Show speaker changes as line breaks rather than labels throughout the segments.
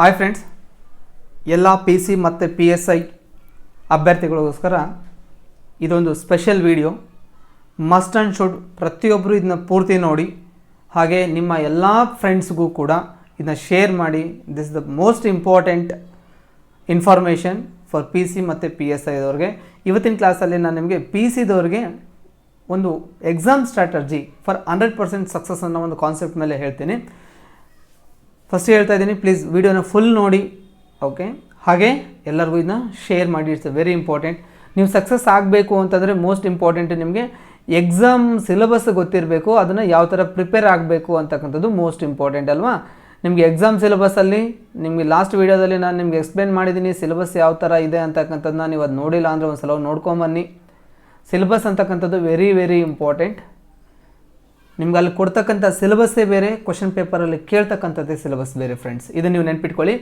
Hi friends, ಎಲ್ಲ P C ಮತ್ತು P S I ಅಭ್ಯರ್ಥಿಗಳಿಗೋಸ್ಕರ ಇದೊಂದು special video. Must and should ಪ್ರತಿಯೊಬ್ಬರು ಇದನ್ನ ಪೂರ್ತಿ ನೋಡಿ, ಹಾಗೆ ನಿಮ್ಮ ಎಲ್ಲ ಫ್ರೆಂಡ್ಸ್ಗೂ ಕೂಡ ಇದನ್ನ ಶೇರ್ ಮಾಡಿ. This is the most important information for P C ಮತ್ತು ಪಿ ಎಸ್ ಐದವ್ರಿಗೆ. ಇವತ್ತಿನ ಕ್ಲಾಸಲ್ಲಿ ನಾನು ನಿಮಗೆ ಪಿ ಸಿದವ್ರಿಗೆ ಒಂದು ಎಕ್ಸಾಮ್ ಸ್ಟ್ರಾಟರ್ಜಿ ಫಾರ್ 100% ಸಕ್ಸಸ್ ಅನ್ನೋ ಒಂದು ಕಾನ್ಸೆಪ್ಟ್ ಮೇಲೆ ಹೇಳ್ತೀನಿ. ಫಸ್ಟ್ ಹೇಳ್ತಾ ಇದ್ದೀನಿ, ಪ್ಲೀಸ್ ವಿಡಿಯೋನ ಫುಲ್ ನೋಡಿ, ಓಕೆ? ಹಾಗೆ ಎಲ್ಲರಿಗೂ ಇದನ್ನ ಶೇರ್ ಮಾಡಿ. It's very important. ನೀವು ಸಕ್ಸಸ್ ಆಗಬೇಕು ಅಂತಂದರೆ ಮೋಸ್ಟ್ ಇಂಪಾರ್ಟೆಂಟ್ ನಿಮಗೆ ಎಕ್ಸಾಮ್ ಸಿಲೆಬಸ್ ಗೊತ್ತಿರಬೇಕು, ಅದನ್ನು ಯಾವ ಥರ ಪ್ರಿಪೇರ್ ಆಗಬೇಕು ಅಂತಕ್ಕಂಥದ್ದು ಮೋಸ್ಟ್ ಇಂಪಾರ್ಟೆಂಟ್ ಅಲ್ವಾ? ನಿಮಗೆ ಎಕ್ಸಾಮ್ ಸಿಲೆಬಸ್ಸಲ್ಲಿ ನಿಮಗೆ ಲಾಸ್ಟ್ ವೀಡಿಯೋದಲ್ಲಿ ನಾನು ನಿಮಗೆ ಎಕ್ಸ್ಪ್ಲೇನ್ ಮಾಡಿದ್ದೀನಿ ಸಿಲೆಬಸ್ ಯಾವ ಥರ ಇದೆ ಅಂತಕ್ಕಂಥದ್ದನ್ನ. ನೀವು ಅದು ನೋಡಿಲ್ಲ ಅಂದರೆ ಒಂದು ಸಲ ನೋಡ್ಕೊಂಬನ್ನಿ. ಸಿಲೆಬಸ್ ಅಂತಕ್ಕಂಥದ್ದು ವೆರಿ ವೆರಿ ಇಂಪಾರ್ಟೆಂಟ್. ನಿಮ್ಗೆ ಅಲ್ಲಿ ಕೊಡ್ತಕ್ಕಂಥ ಸಿಲೆಬಸ್ಸೇ ಬೇರೆ, ಕ್ವಶನ್ ಪೇಪರಲ್ಲಿ ಕೇಳ್ತಕ್ಕಂಥದ್ದೇ ಸಿಲೆಬಸ್ ಬೇರೆ ಫ್ರೆಂಡ್ಸ್. ಇದನ್ನು ನೀವು ನೆನ್ಪಿಟ್ಕೊಳ್ಳಿ.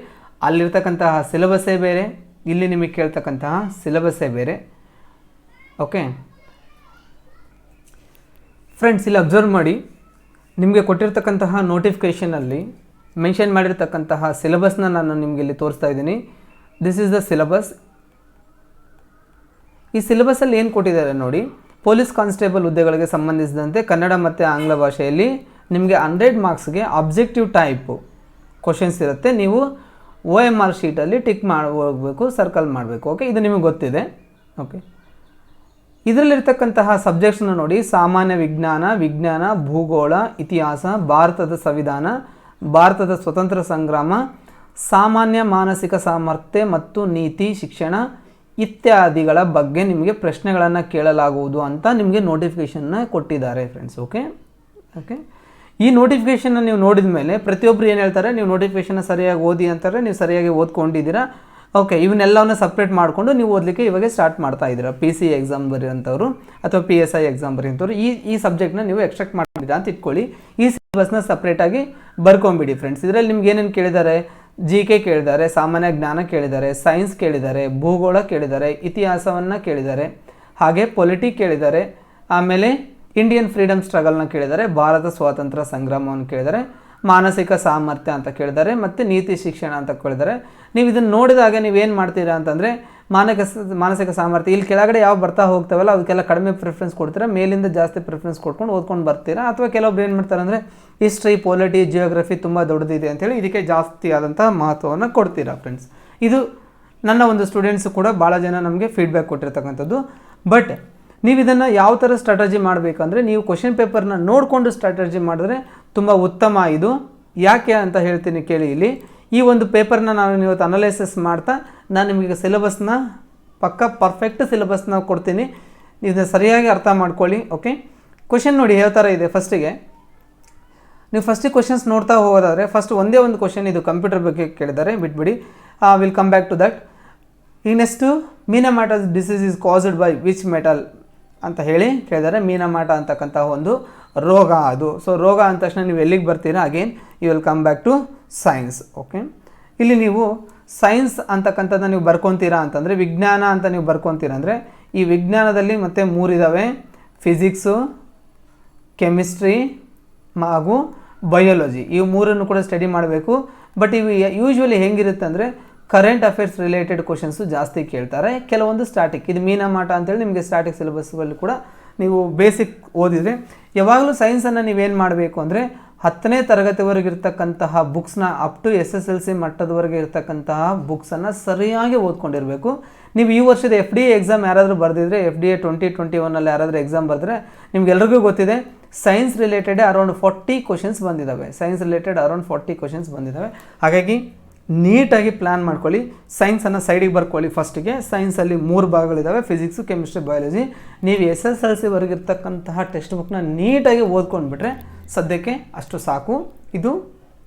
ಅಲ್ಲಿರ್ತಕ್ಕಂತಹ ಸಿಲೆಬಸ್ಸೇ ಬೇರೆ, ಇಲ್ಲಿ ನಿಮಗೆ ಕೇಳ್ತಕ್ಕಂತಹ ಸಿಲೆಬಸ್ಸೇ ಬೇರೆ, ಓಕೆ ಫ್ರೆಂಡ್ಸ್? ಇಲ್ಲಿ ಅಬ್ಸರ್ವ್ ಮಾಡಿ, ನಿಮಗೆ ಕೊಟ್ಟಿರ್ತಕ್ಕಂತಹ ನೋಟಿಫಿಕೇಷನಲ್ಲಿ ಮೆನ್ಷನ್ ಮಾಡಿರ್ತಕ್ಕಂತಹ ಸಿಲೆಬಸ್ನ ನಾನು ನಿಮಗೆ ಇಲ್ಲಿ ತೋರಿಸ್ತಾ ಇದ್ದೀನಿ. This is the syllabus. ಈ ಸಿಲೆಬಸ್ಸಲ್ಲಿ ಏನು ಕೊಟ್ಟಿದ್ದಾರೆ ನೋಡಿ. ಪೊಲೀಸ್ ಕಾನ್ಸ್ಟೇಬಲ್ ಹುದ್ದೆಗಳಿಗೆ ಸಂಬಂಧಿಸಿದಂತೆ ಕನ್ನಡ ಮತ್ತು ಆಂಗ್ಲ ಭಾಷೆಯಲ್ಲಿ ನಿಮಗೆ 100 ಮಾರ್ಕ್ಸ್ಗೆ ಅಬ್ಜೆಕ್ಟಿವ್ ಟೈಪು ಕ್ವಶನ್ಸ್ ಇರುತ್ತೆ. ನೀವು OMR ಶೀಟಲ್ಲಿ ಟಿಕ್ ಮಾಡಿ ಹೋಗಬೇಕು, ಸರ್ಕಲ್ ಮಾಡಬೇಕು, ಓಕೆ? ಇದು ನಿಮಗೆ ಗೊತ್ತಿದೆ, ಓಕೆ? ಇದರಲ್ಲಿರ್ತಕ್ಕಂತಹ ಸಬ್ಜೆಕ್ಟ್ಸ್ನ ನೋಡಿ. ಸಾಮಾನ್ಯ ವಿಜ್ಞಾನ, ವಿಜ್ಞಾನ, ಭೂಗೋಳ, ಇತಿಹಾಸ, ಭಾರತದ ಸಂವಿಧಾನ, ಭಾರತದ ಸ್ವತಂತ್ರ ಸಂಗ್ರಾಮ, ಸಾಮಾನ್ಯ ಮಾನಸಿಕ ಸಾಮರ್ಥ್ಯ ಮತ್ತು ನೀತಿ ಶಿಕ್ಷಣ ಇತ್ಯಾದಿಗಳ ಬಗ್ಗೆ ನಿಮಗೆ ಪ್ರಶ್ನೆಗಳನ್ನು ಕೇಳಲಾಗುವುದು ಅಂತ ನಿಮಗೆ ನೋಟಿಫಿಕೇಷನ್ನ ಕೊಟ್ಟಿದ್ದಾರೆ ಫ್ರೆಂಡ್ಸ್, ಓಕೆ? ಓಕೆ, ಈ ನೋಟಿಫಿಕೇಷನ್ನ ನೀವು ನೋಡಿದ ಮೇಲೆ ಪ್ರತಿಯೊಬ್ಬರು ಏನು ಹೇಳ್ತಾರೆ, ನೀವು ನೋಟಿಫಿಕೇಷನ್ನ ಸರಿಯಾಗಿ ಓದಿ ಅಂತಾರೆ. ನೀವು ಸರಿಯಾಗಿ ಓದ್ಕೊಂಡಿದ್ದೀರಾ, ಓಕೆ? ಇವನ್ನೆಲ್ಲವನ್ನು ಸಪ್ರೇಟ್ ಮಾಡಿಕೊಂಡು ನೀವು ಓದಲಿಕ್ಕೆ ಇವಾಗ ಸ್ಟಾರ್ಟ್ ಮಾಡ್ತಾ ಇದ್ದೀರಾ. ಪಿ ಸಿ ಎಕ್ಸಾಮ್ ಬರೆಯೋಂಥವ್ರು ಅಥವಾ ಪಿ ಎಸ್ ಐ ಎಕ್ಸಾಮ್ ಬರೆಯೋಂಥವ್ರು ಈ ಸಬ್ಜೆಕ್ಟ್ನ ನೀವು ಎಕ್ಸ್ಟ್ರಾಕ್ಟ್ ಮಾಡಿದ್ದೀರಾ ಅಂತ ಇಟ್ಕೊಳ್ಳಿ. ಈ ಸಿಲೆಬಸ್ನ ಸಪ್ರೇಟಾಗಿ ಬರ್ಕೊಂಬಿಡಿ ಫ್ರೆಂಡ್ಸ್. ಇದರಲ್ಲಿ ನಿಮ್ಗೆ ಏನೇನು ಕೇಳಿದ್ದಾರೆ? GK ಕೇಳಿದ್ದಾರೆ, ಸಾಮಾನ್ಯ ಜ್ಞಾನ ಕೇಳಿದ್ದಾರೆ, ಸೈನ್ಸ್ ಕೇಳಿದ್ದಾರೆ, ಭೂಗೋಳ ಕೇಳಿದ್ದಾರೆ, ಇತಿಹಾಸವನ್ನು ಕೇಳಿದ್ದಾರೆ, ಹಾಗೆ ಪೊಲಿಟಿಕ್ ಕೇಳಿದ್ದಾರೆ, ಆಮೇಲೆ ಇಂಡಿಯನ್ ಫ್ರೀಡಮ್ ಸ್ಟ್ರಗಲ್ನ ಕೇಳಿದ್ದಾರೆ, ಭಾರತ ಸ್ವಾತಂತ್ರ್ಯ ಸಂಗ್ರಾಮವನ್ನು ಕೇಳಿದ್ದಾರೆ, ಮಾನಸಿಕ ಸಾಮರ್ಥ್ಯ ಅಂತ ಕೇಳಿದ್ದಾರೆ, ಮತ್ತು ನೀತಿ ಶಿಕ್ಷಣ ಅಂತ ಕೇಳಿದ್ದಾರೆ. ನೀವು ಇದನ್ನು ನೋಡಿದಾಗ ನೀವೇನು ಮಾಡ್ತೀರಾ ಅಂತಂದರೆ ಮಾನಸಿಕ ಸಾಮರ್ಥ್ಯ ಇಲ್ಲಿ ಕೆಳಗಡೆ ಯಾವ ಬರ್ತಾ ಹೋಗ್ತಾವಲ್ಲ ಅದಕ್ಕೆಲ್ಲ ಕಡಿಮೆ ಪ್ರಿಫರೆನ್ಸ್ ಕೊಡ್ತೀರಾ, ಮೇಲಿಂದ ಜಾಸ್ತಿ ಪ್ರಿಫರೆನ್ಸ್ ಕೊಡ್ಕೊಂಡು ಓದ್ಕೊಂಡು ಬರ್ತೀರಾ. ಅಥವಾ ಕೆಲವೊಬ್ರು ಏನು ಮಾಡ್ತಾರೆ ಅಂದರೆ ಹಿಸ್ಟ್ರಿ, ಪೊಲಿಟಿ, ಜಿಯೋಗ್ರಫಿ ತುಂಬ ದೊಡ್ಡದಿದೆ ಅಂತೇಳಿ ಇದಕ್ಕೆ ಜಾಸ್ತಿ ಆದಂಥ ಮಹತ್ವವನ್ನು ಕೊಡ್ತೀರಾ ಫ್ರೆಂಡ್ಸ್. ಇದು ನನ್ನ ಒಂದು ಸ್ಟೂಡೆಂಟ್ಸು ಕೂಡ ಭಾಳ ಜನ ನಮಗೆ ಫೀಡ್ಬ್ಯಾಕ್ ಕೊಟ್ಟಿರ್ತಕ್ಕಂಥದ್ದು. ಬಟ್ ನೀವು ಇದನ್ನು ಯಾವ ಥರ ಸ್ಟ್ರಾಟಜಿ ಮಾಡಬೇಕಂದ್ರೆ ನೀವು ಕ್ವಶನ್ ಪೇಪರ್ನ ನೋಡಿಕೊಂಡು ಸ್ಟ್ರಾಟಜಿ ಮಾಡಿದ್ರೆ ತುಂಬ ಉತ್ತಮ. ಇದು ಯಾಕೆ ಅಂತ ಹೇಳ್ತೀನಿ ಕೇಳಿ. ಇಲ್ಲಿ ಈ ಒಂದು ಪೇಪರ್ನ ನಾನು ಇವತ್ತು ಅನಲೈಸಿಸ್ ಮಾಡ್ತಾ ನಾನು ನಿಮಗೆ ಸಿಲೆಬಸ್ನ ಪರ್ಫೆಕ್ಟ್ ಸಿಲೆಬಸ್ನ ಕೊಡ್ತೀನಿ. ಇದನ್ನ ಸರಿಯಾಗಿ ಅರ್ಥ ಮಾಡ್ಕೊಳ್ಳಿ, ಓಕೆ? ಕ್ವಶನ್ ನೋಡಿ ಯಾವ ಥರ ಇದೆ. ಫಸ್ಟಿಗೆ ನೀವು ಕ್ವಶನ್ಸ್ ನೋಡ್ತಾ ಹೋಗೋದಾದರೆ ಒಂದೇ ಒಂದು ಕ್ವಶನ್ ಇದು ಕಂಪ್ಯೂಟರ್ ಬಗ್ಗೆ ಕೇಳಿದ್ದಾರೆ, ಬಿಟ್ಬಿಡಿ. Will come back to that. ಈ next Minamata's disease is caused by which metal ಅಂತ ಹೇಳಿ ಕೇಳಿದ್ದಾರೆ. ಮೀನಮಾಟ ಅಂತಕ್ಕಂಥ ಒಂದು ರೋಗ ಅದು. ಸೊ ರೋಗ ಅಂದ ತಕ್ಷಣ ನೀವು ಎಲ್ಲಿಗೆ ಬರ್ತೀರಾ? Again you will come back to science, okay? ಇಲ್ಲಿ ನೀವು ಸೈನ್ಸ್ ಅಂತಕ್ಕಂಥದ್ದನ್ನ ನೀವು ಬರ್ಕೊತೀರಾ ಅಂತಂದರೆ, ವಿಜ್ಞಾನ ಅಂತ ನೀವು ಬರ್ಕೊತೀರ ಅಂದರೆ ಈ ವಿಜ್ಞಾನದಲ್ಲಿ ಮತ್ತೆ 3 ಇದ್ದಾವೆ: ಫಿಸಿಕ್ಸು, ಕೆಮಿಸ್ಟ್ರಿ ಹಾಗೂ ಬಯೋಲಜಿ. ಇವು 3 ಕೂಡ ಸ್ಟಡಿ ಮಾಡಬೇಕು. ಬಟ್ ಇವು ಯೂಶ್ವಲಿ ಹೆಂಗಿರುತ್ತೆ ಅಂದರೆ ಕರೆಂಟ್ ಅಫೇರ್ಸ್ ರಿಲೇಟೆಡ್ ಕ್ವಶನ್ಸು ಜಾಸ್ತಿ ಕೇಳ್ತಾರೆ, ಕೆಲವೊಂದು ಸ್ಟ್ಯಾಟಿಕ್. ಇದು ಮೀನಮಾಟ ಅಂತೇಳಿ ನಿಮಗೆ ಸ್ಟ್ಯಾಟಿಕ್ ಸಿಲೆಬಸ್ಗಳಲ್ಲಿ ಕೂಡ ನೀವು ಬೇಸಿಕ್ ಓದಿದರೆ. ಯಾವಾಗಲೂ ಸೈನ್ಸನ್ನು ನೀವೇನು ಮಾಡಬೇಕು ಅಂದರೆ 10ನೇ ತರಗತಿವರೆಗೆ ಇರ್ತಕ್ಕಂತಹ ಬುಕ್ಸ್ನ ಅಪ್ ಟು SSLC ಮಟ್ಟದವರೆಗೆ ಇರ್ತಕ್ಕಂತಹ ಬುಕ್ಸನ್ನು ಸರಿಯಾಗಿ ಓದ್ಕೊಂಡಿರಬೇಕು. ನೀವು ಈ ವರ್ಷದ FDA ಎಕ್ಸಾಮ್ ಯಾರಾದರೂ ಬರೆದಿದ್ರೆ, FDA 2021 ಯಾರಾದರೂ ಎಕ್ಸಾಮ್ ಬರೆದ್ರೆ ನಿಮ್ಗೆಲ್ರಿಗೂ ಗೊತ್ತಿದೆ ಸೈನ್ಸ್ ರಿಲೇಟೆಡ್ ಅರೌಂಡ್ 40 ಕ್ವಶನ್ಸ್ ಬಂದಿದ್ದಾವೆ. ಹಾಗಾಗಿ ನೀಟಾಗಿ ಪ್ಲ್ಯಾನ್ ಮಾಡ್ಕೊಳ್ಳಿ. ಸೈನ್ಸನ್ನು ಸೈಡಿಗೆ ಬರ್ಕೊಳ್ಳಿ. ಫಸ್ಟಿಗೆ ಸೈನ್ಸಲ್ಲಿ 3 ಭಾಗಗಳಿದ್ದಾವೆ: ಫಿಸಿಕ್ಸು, ಕೆಮಿಸ್ಟ್ರಿ, ಬಯಾಲಜಿ. ನೀವು SSLC ಇರ್ತಕ್ಕಂತಹ ಟೆಕ್ಸ್ಟ್ ಬುಕ್ನ ನೀಟಾಗಿ ಓದ್ಕೊಂಡ್ಬಿಟ್ರೆ ಸದ್ಯಕ್ಕೆ ಅಷ್ಟು ಸಾಕು. ಇದು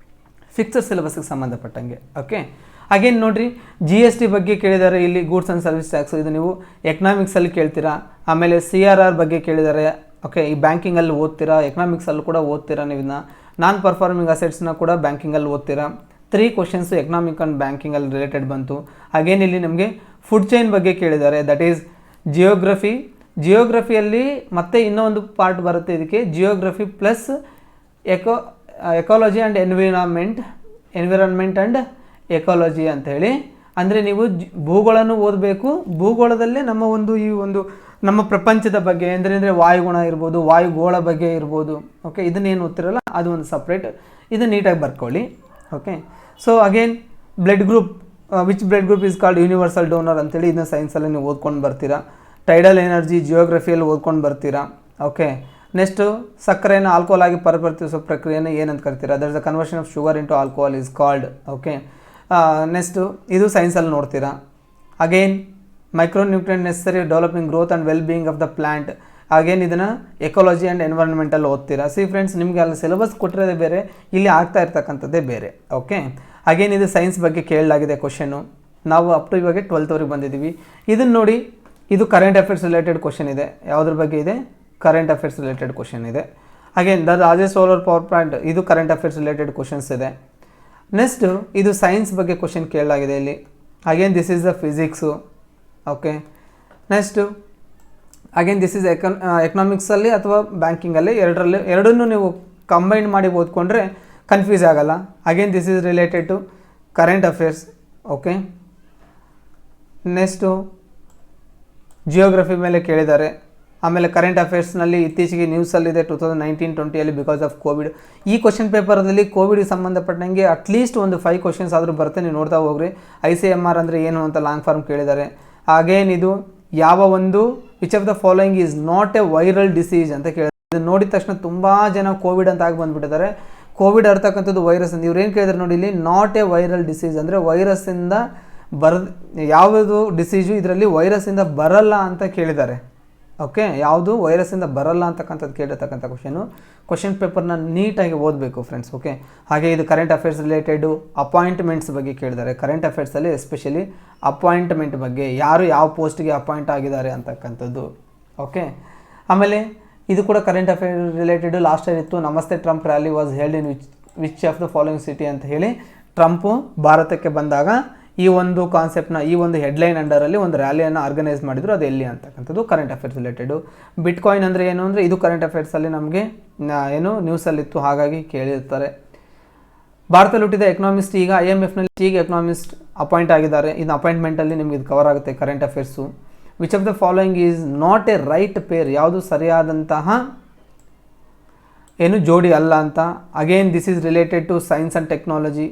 ಫಿಕ್ಸ್ಡ್ ಸಿಲೆಬಸ್ಗೆ ಸಂಬಂಧಪಟ್ಟಂಗೆ, ಓಕೆ? ಹಾಗೇನು ನೋಡಿರಿ, GST ಬಗ್ಗೆ ಕೇಳಿದ್ದಾರೆ. ಇಲ್ಲಿ ಗೂಡ್ಸ್ ಆ್ಯಂಡ್ ಸರ್ವಿಸ್ ಟ್ಯಾಕ್ಸ್, ಇದು ನೀವು ಎಕನಾಮಿಕ್ಸಲ್ಲಿ ಕೇಳ್ತೀರಾ. ಆಮೇಲೆ CRR ಬಗ್ಗೆ ಕೇಳಿದ್ದಾರೆ, ಓಕೆ? ಈ ಬ್ಯಾಂಕಿಂಗಲ್ಲಿ ಓದ್ತೀರಾ, ಎಕನಾಮಿಕ್ಸಲ್ಲೂ ಕೂಡ ಓದ್ತೀರಾ. ನೀವು ಇದನ್ನ ನಾನ್ ಪರ್ಫಾರ್ಮಿಂಗ್ ಅಸೆಟ್ಸ್ನ ಕೂಡ ಬ್ಯಾಂಕಿಂಗಲ್ಲಿ ಓದ್ತೀರಾ. 3 ಕ್ವಶನ್ಸು ಎಕನಾಮಿಕ್ ಆ್ಯಂಡ್ ಬ್ಯಾಂಕಿಂಗಲ್ಲಿ ರಿಲೇಟೆಡ್ ಬಂತು. ಹಾಗೇನು ಇಲ್ಲಿ ನಮಗೆ ಫುಡ್ ಚೈನ್ ಬಗ್ಗೆ ಕೇಳಿದ್ದಾರೆ, ದಟ್ ಈಸ್ ಜಿಯೋಗ್ರಫಿಯಲ್ಲಿ ಮತ್ತೆ ಇನ್ನೊಂದು ಪಾರ್ಟ್ ಬರುತ್ತೆ ಇದಕ್ಕೆ, geography plus ecology and environment and ecology ಅಂತ ಹೇಳಿ. ಅಂದರೆ ನೀವು ಭೂಗೋಳನೂ ಓದಬೇಕು, ಭೂಗೋಳದಲ್ಲೇ ನಮ್ಮ ನಮ್ಮ ಪ್ರಪಂಚದ ಬಗ್ಗೆ ಅಂದರೆ ವಾಯುಗುಣ ಇರ್ಬೋದು, ವಾಯುಗೋಳ ಬಗ್ಗೆ ಇರ್ಬೋದು. ಓಕೆ, ಇದನ್ನೇನು ಓದ್ತಿರಲ್ಲ ಅದು ಒಂದು ಸಪ್ರೇಟ್, ಇದು ನೀಟಾಗಿ ಬರ್ಕೊಳ್ಳಿ. Okay, so again blood group, which blood group is called universal donor ಅಂತೇಳಿ ಇದನ್ನ ಸೈನ್ಸಲ್ಲಿ ನೀವು ಓದ್ಕೊಂಡು ಬರ್ತೀರಾ. ಟೈಡಲ್ ಎನರ್ಜಿ ಜಿಯೋಗ್ರಫಿಯಲ್ಲಿ ಓದ್ಕೊಂಡು ಬರ್ತೀರಾ. ಓಕೆ, ನೆಕ್ಸ್ಟು ಸಕ್ಕರೆಯನ್ನು ಆಲ್ಕೋಹಾಲ್ ಆಗಿ ಪರಿವರ್ತಿಸೋ ಪ್ರಕ್ರಿಯೆಯನ್ನು ಏನಂತ ಕರಿತೀರಾ? That is the conversion of sugar into alcohol is called. Okay, next ಇದು ಸೈನ್ಸಲ್ಲಿ ನೋಡ್ತೀರಾ. Again micronutrient necessary developing growth and well being of the plant. Again ಇದನ್ನು ಎಕಾಲಜಿ ಆ್ಯಂಡ್ ಎನ್ವೈರನ್ಮೆಂಟಲ್ಲಿ ಓದ್ತೀರಾ. ಸಿ ಫ್ರೆಂಡ್ಸ್, ನಿಮಗೆ ಅಲ್ಲಿ ಸಿಲೆಬಸ್ ಕೊಟ್ಟಿರೋದೇ ಬೇರೆ, ಇಲ್ಲಿ ಆಗ್ತಾ ಇರ್ತಕ್ಕಂಥದ್ದೇ ಬೇರೆ. ಓಕೆ, ಅಗೇನ್ ಇದು ಸೈನ್ಸ್ ಬಗ್ಗೆ ಕೇಳಲಾಗಿದೆ ಕ್ವಶನು. ನಾವು ಅಪ್ ಟು ಇವಾಗ 12th ಬಂದಿದ್ದೀವಿ. ಇದನ್ನು ನೋಡಿ, ಇದು ಕರೆಂಟ್ ಅಫೇರ್ಸ್ ರಿಲೇಟೆಡ್ ಕ್ವಶನ್ ಇದೆ. ಯಾವುದ್ರ ಬಗ್ಗೆ ಇದೆ? ಕರೆಂಟ್ ಅಫೇರ್ಸ್ ರಿಲೇಟೆಡ್ ಕ್ವಶನ್ ಇದೆ. Again the Rajesh solar power plant, ಇದು ಕರೆಂಟ್ ಅಫೇರ್ಸ್ ರಿಲೇಟೆಡ್ ಕ್ವಶನ್ಸ್ ಇದೆ. ನೆಕ್ಸ್ಟು ಇದು ಸೈನ್ಸ್ ಬಗ್ಗೆ ಕ್ವಶನ್ ಕೇಳಲಾಗಿದೆ ಇಲ್ಲಿ. Again this is the physics. Okay, next again this is ಎಕನಾಮಿಕ್ಸಲ್ಲಿ ಅಥವಾ ಬ್ಯಾಂಕಿಂಗಲ್ಲಿ ಎರಡನ್ನೂ ನೀವು ಕಂಬೈನ್ ಮಾಡಿ ಓದ್ಕೊಂಡ್ರೆ ಕನ್ಫ್ಯೂಸ್ ಆಗಲ್ಲ. Again this is related to current affairs. Okay, next geography ಮೇಲೆ ಕೇಳಿದ್ದಾರೆ. ಆಮೇಲೆ ಕರೆಂಟ್ ಅಫೇರ್ಸ್ನಲ್ಲಿ ಇತ್ತೀಚೆಗೆ ನ್ಯೂಸಲ್ಲಿದೆ 2019-20 ಬಿಕಾಸ್ ಆಫ್ ಕೋವಿಡ್. ಈ ಕ್ವಶನ್ ಪೇಪರಲ್ಲಿ ಕೋವಿಡ್ಗೆ ಸಂಬಂಧಪಟ್ಟಂಗೆ ಅಟ್ಲೀಸ್ಟ್ ಒಂದು 5 ಕ್ವಶನ್ಸ್ ಆದರೂ ಬರುತ್ತೆ, ನೀವು ನೋಡ್ತಾ ಹೋಗ್ರಿ. ICMR ಅಂದರೆ ಏನು ಅಂತ ಲಾಂಗ್ ಫಾರ್ಮ್ ಕೇಳಿದ್ದಾರೆ. ಅಗೇನ್ ಇದು ಯಾವ ಒಂದು which of the following is not A viral disease ಅಂತ ಕೇಳಿದ್ದಾರೆ. ಇದು ನೋಡಿದ ತಕ್ಷಣ ತುಂಬ ಜನ ಕೋವಿಡ್ ಅಂತ ಆಗಿ ಬಂದುಬಿಟ್ಟಿದ್ದಾರೆ. ಕೋವಿಡ್ ಇರ್ತಕ್ಕಂಥದ್ದು ವೈರಸ್ ಅಂತ ಇವ್ರೇನು ಕೇಳಿದ್ದಾರೆ ನೋಡಿ ಇಲ್ಲಿ, ನಾಟ್ ಎ ವೈರಲ್ ಡಿಸೀಸ್ ಅಂದರೆ ವೈರಸ್ಸಿಂದ ಯಾವುದು ಡಿಸೀಸು ಇದರಲ್ಲಿ ವೈರಸ್ಸಿಂದ ಬರಲ್ಲ ಅಂತ ಕೇಳಿದ್ದಾರೆ. ಓಕೆ, ಯಾವುದು ವೈರಸ್ಸಿಂದ ಬರಲ್ಲ ಅಂತಕ್ಕಂಥದ್ದು ಕೇಳಿರ್ತಕ್ಕಂಥ ಕ್ವಶನ್ ಪೇಪರ್ನ ನೀಟಾಗಿ ಓದಬೇಕು ಫ್ರೆಂಡ್ಸ್. ಓಕೆ, ಹಾಗೆ ಇದು ಕರೆಂಟ್ ಅಫೇರ್ಸ್ ರಿಲೇಟೆಡು ಅಪಾಯಿಂಟ್ಮೆಂಟ್ಸ್ ಬಗ್ಗೆ ಕೇಳಿದ್ದಾರೆ. ಕರೆಂಟ್ ಅಫೇರ್ಸಲ್ಲಿ ಎಸ್ಪೆಷಲಿ ಅಪಾಯಿಂಟ್ಮೆಂಟ್ ಬಗ್ಗೆ, ಯಾರು ಯಾವ ಪೋಸ್ಟ್ಗೆ ಅಪಾಯಿಂಟ್ ಆಗಿದ್ದಾರೆ ಅಂತಕ್ಕಂಥದ್ದು. ಓಕೆ, ಆಮೇಲೆ ಇದು ಕೂಡ current affair related last year ಇತ್ತು. ನಮಸ್ತೆ Trump rally was held in which of the following city ಅಂತ ಹೇಳಿ ಟ್ರಂಪು ಭಾರತಕ್ಕೆ ಬಂದಾಗ ಈ ಒಂದು ಕಾನ್ಸೆಪ್ಟ್ನ, ಈ ಒಂದು ಹೆಡ್ಲೈನ್ ಅಂಡರಲ್ಲಿ ಒಂದು ರ್ಯಾಲಿಯನ್ನು ಆರ್ಗನೈಸ್ ಮಾಡಿದ್ರು. ಅದು ಎಲ್ಲಿ ಅಂತಕ್ಕಂಥದ್ದು ಕರೆಂಟ್ ಅಫೇರ್ಸ್ ರಿಲೇಟೆಡು. ಬಿಟ್ಕಾಯಿನ್ ಅಂದರೆ ಏನು ಅಂದರೆ ಇದು ಕರೆಂಟ್ ಅಫೇರ್ಸಲ್ಲಿ ನಮಗೆ ನ್ಯೂಸಲ್ಲಿತ್ತು, ಹಾಗಾಗಿ ಕೇಳಿರ್ತಾರೆ. ಭಾರತದಲ್ಲಿ ಹುಟ್ಟಿದ ಎಕನಾಮಿಸ್ಟ್ ಈಗ IMFನಲ್ಲಿ ಚೀಫ್ ಎಕನಾಮಿಸ್ಟ್ ಅಪಾಯಿಂಟ್ ಆಗಿದ್ದಾರೆ. ಇದು ಅಪಾಯಿಂಟ್ಮೆಂಟಲ್ಲಿ ನಿಮಗೆ ಇದು ಕವರ್ ಆಗುತ್ತೆ current affairs. Which of the following is not a right pair, ಯಾವುದು ಸರಿಯಾದಂತಹ ಜೋಡಿ ಅಲ್ಲ ಅಂತ. Again this is related to science and technology.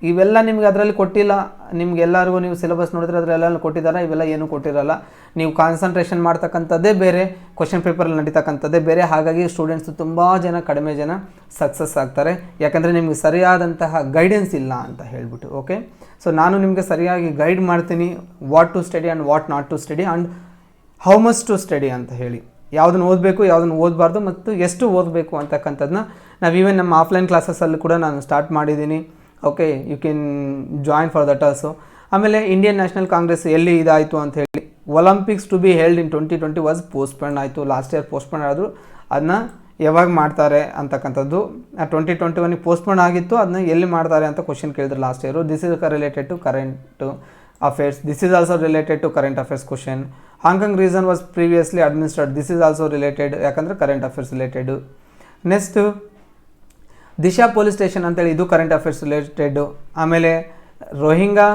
ಇವೆಲ್ಲ ನಿಮಗೆ ಅದರಲ್ಲಿ ಕೊಟ್ಟಿಲ್ಲ. ನಿಮಗೆಲ್ಲರಿಗೂ ನೀವು ಸಿಲೆಬಸ್ ನೋಡಿದ್ರೆ ಅದರೆಲ್ಲ ಕೊಟ್ಟಿದ್ದಾರೆ, ಇವೆಲ್ಲ ಏನೂ ಕೊಟ್ಟಿರಲ್ಲ. ನೀವು ಕಾನ್ಸಂಟ್ರೇಷನ್ ಮಾಡ್ತಕ್ಕಂಥದ್ದೇ ಬೇರೆ, ಕ್ವಶನ್ ಪೇಪರಲ್ಲಿ ನಡೀತಕ್ಕಂಥದ್ದೇ ಬೇರೆ. ಹಾಗಾಗಿ ಸ್ಟೂಡೆಂಟ್ಸು ಕಡಿಮೆ ಜನ ಸಕ್ಸಸ್ ಆಗ್ತಾರೆ, ಯಾಕಂದರೆ ನಿಮಗೆ ಸರಿಯಾದಂತಹ ಗೈಡೆನ್ಸ್ ಇಲ್ಲ ಅಂತ ಹೇಳ್ಬಿಟ್ಟು. ಓಕೆ, ಸೊ ನಾನು ನಿಮಗೆ ಸರಿಯಾಗಿ ಗೈಡ್ ಮಾಡ್ತೀನಿ, what to study and what not to study and how much to study ಅಂತ ಹೇಳಿ, ಯಾವುದನ್ನು ಓದಬೇಕು ಯಾವುದನ್ನು ಓದಬಾರ್ದು ಮತ್ತು ಎಷ್ಟು ಓದಬೇಕು ಅಂತಕ್ಕಂಥದ್ದನ್ನ ನಾವು ಈವನ್ ನಮ್ಮ ಆಫ್ಲೈನ್ ಕ್ಲಾಸಸ್ಸಲ್ಲಿ ಕೂಡ ನಾನು ಸ್ಟಾರ್ಟ್ ಮಾಡಿದ್ದೀನಿ. Okay, you can join for that also. ಆಮೇಲೆ ಇಂಡಿಯನ್ ನ್ಯಾಷನಲ್ ಕಾಂಗ್ರೆಸ್ ಎಲ್ಲಿ ಇದಾಯಿತು ಅಂತ ಹೇಳಿ, Olympics to be held in 2020 was postpone ಆಯಿತು. ಲಾಸ್ಟ್ ಇಯರ್ ಪೋಸ್ಟ್ಪೋನ್ ಆದರೂ ಅದನ್ನ ಯಾವಾಗ ಮಾಡ್ತಾರೆ ಅಂತಕ್ಕಂಥದ್ದು 2021 ಪೋಸ್ಟ್ಪೋನ್ ಆಗಿತ್ತು, ಅದನ್ನ ಎಲ್ಲಿ ಮಾಡ್ತಾರೆ ಅಂತ ಕ್ವಶನ್ ಕೇಳಿದ್ರು last year. This is related to current affairs. This is also related to current affairs question. Hong Kong reason was previously administrate. This is also related, ಯಾಕಂದರೆ current affairs related. Next Disha police station ಅಂತೇಳಿ, ಇದು current affairs related. ಆಮೇಲೆ Rohingya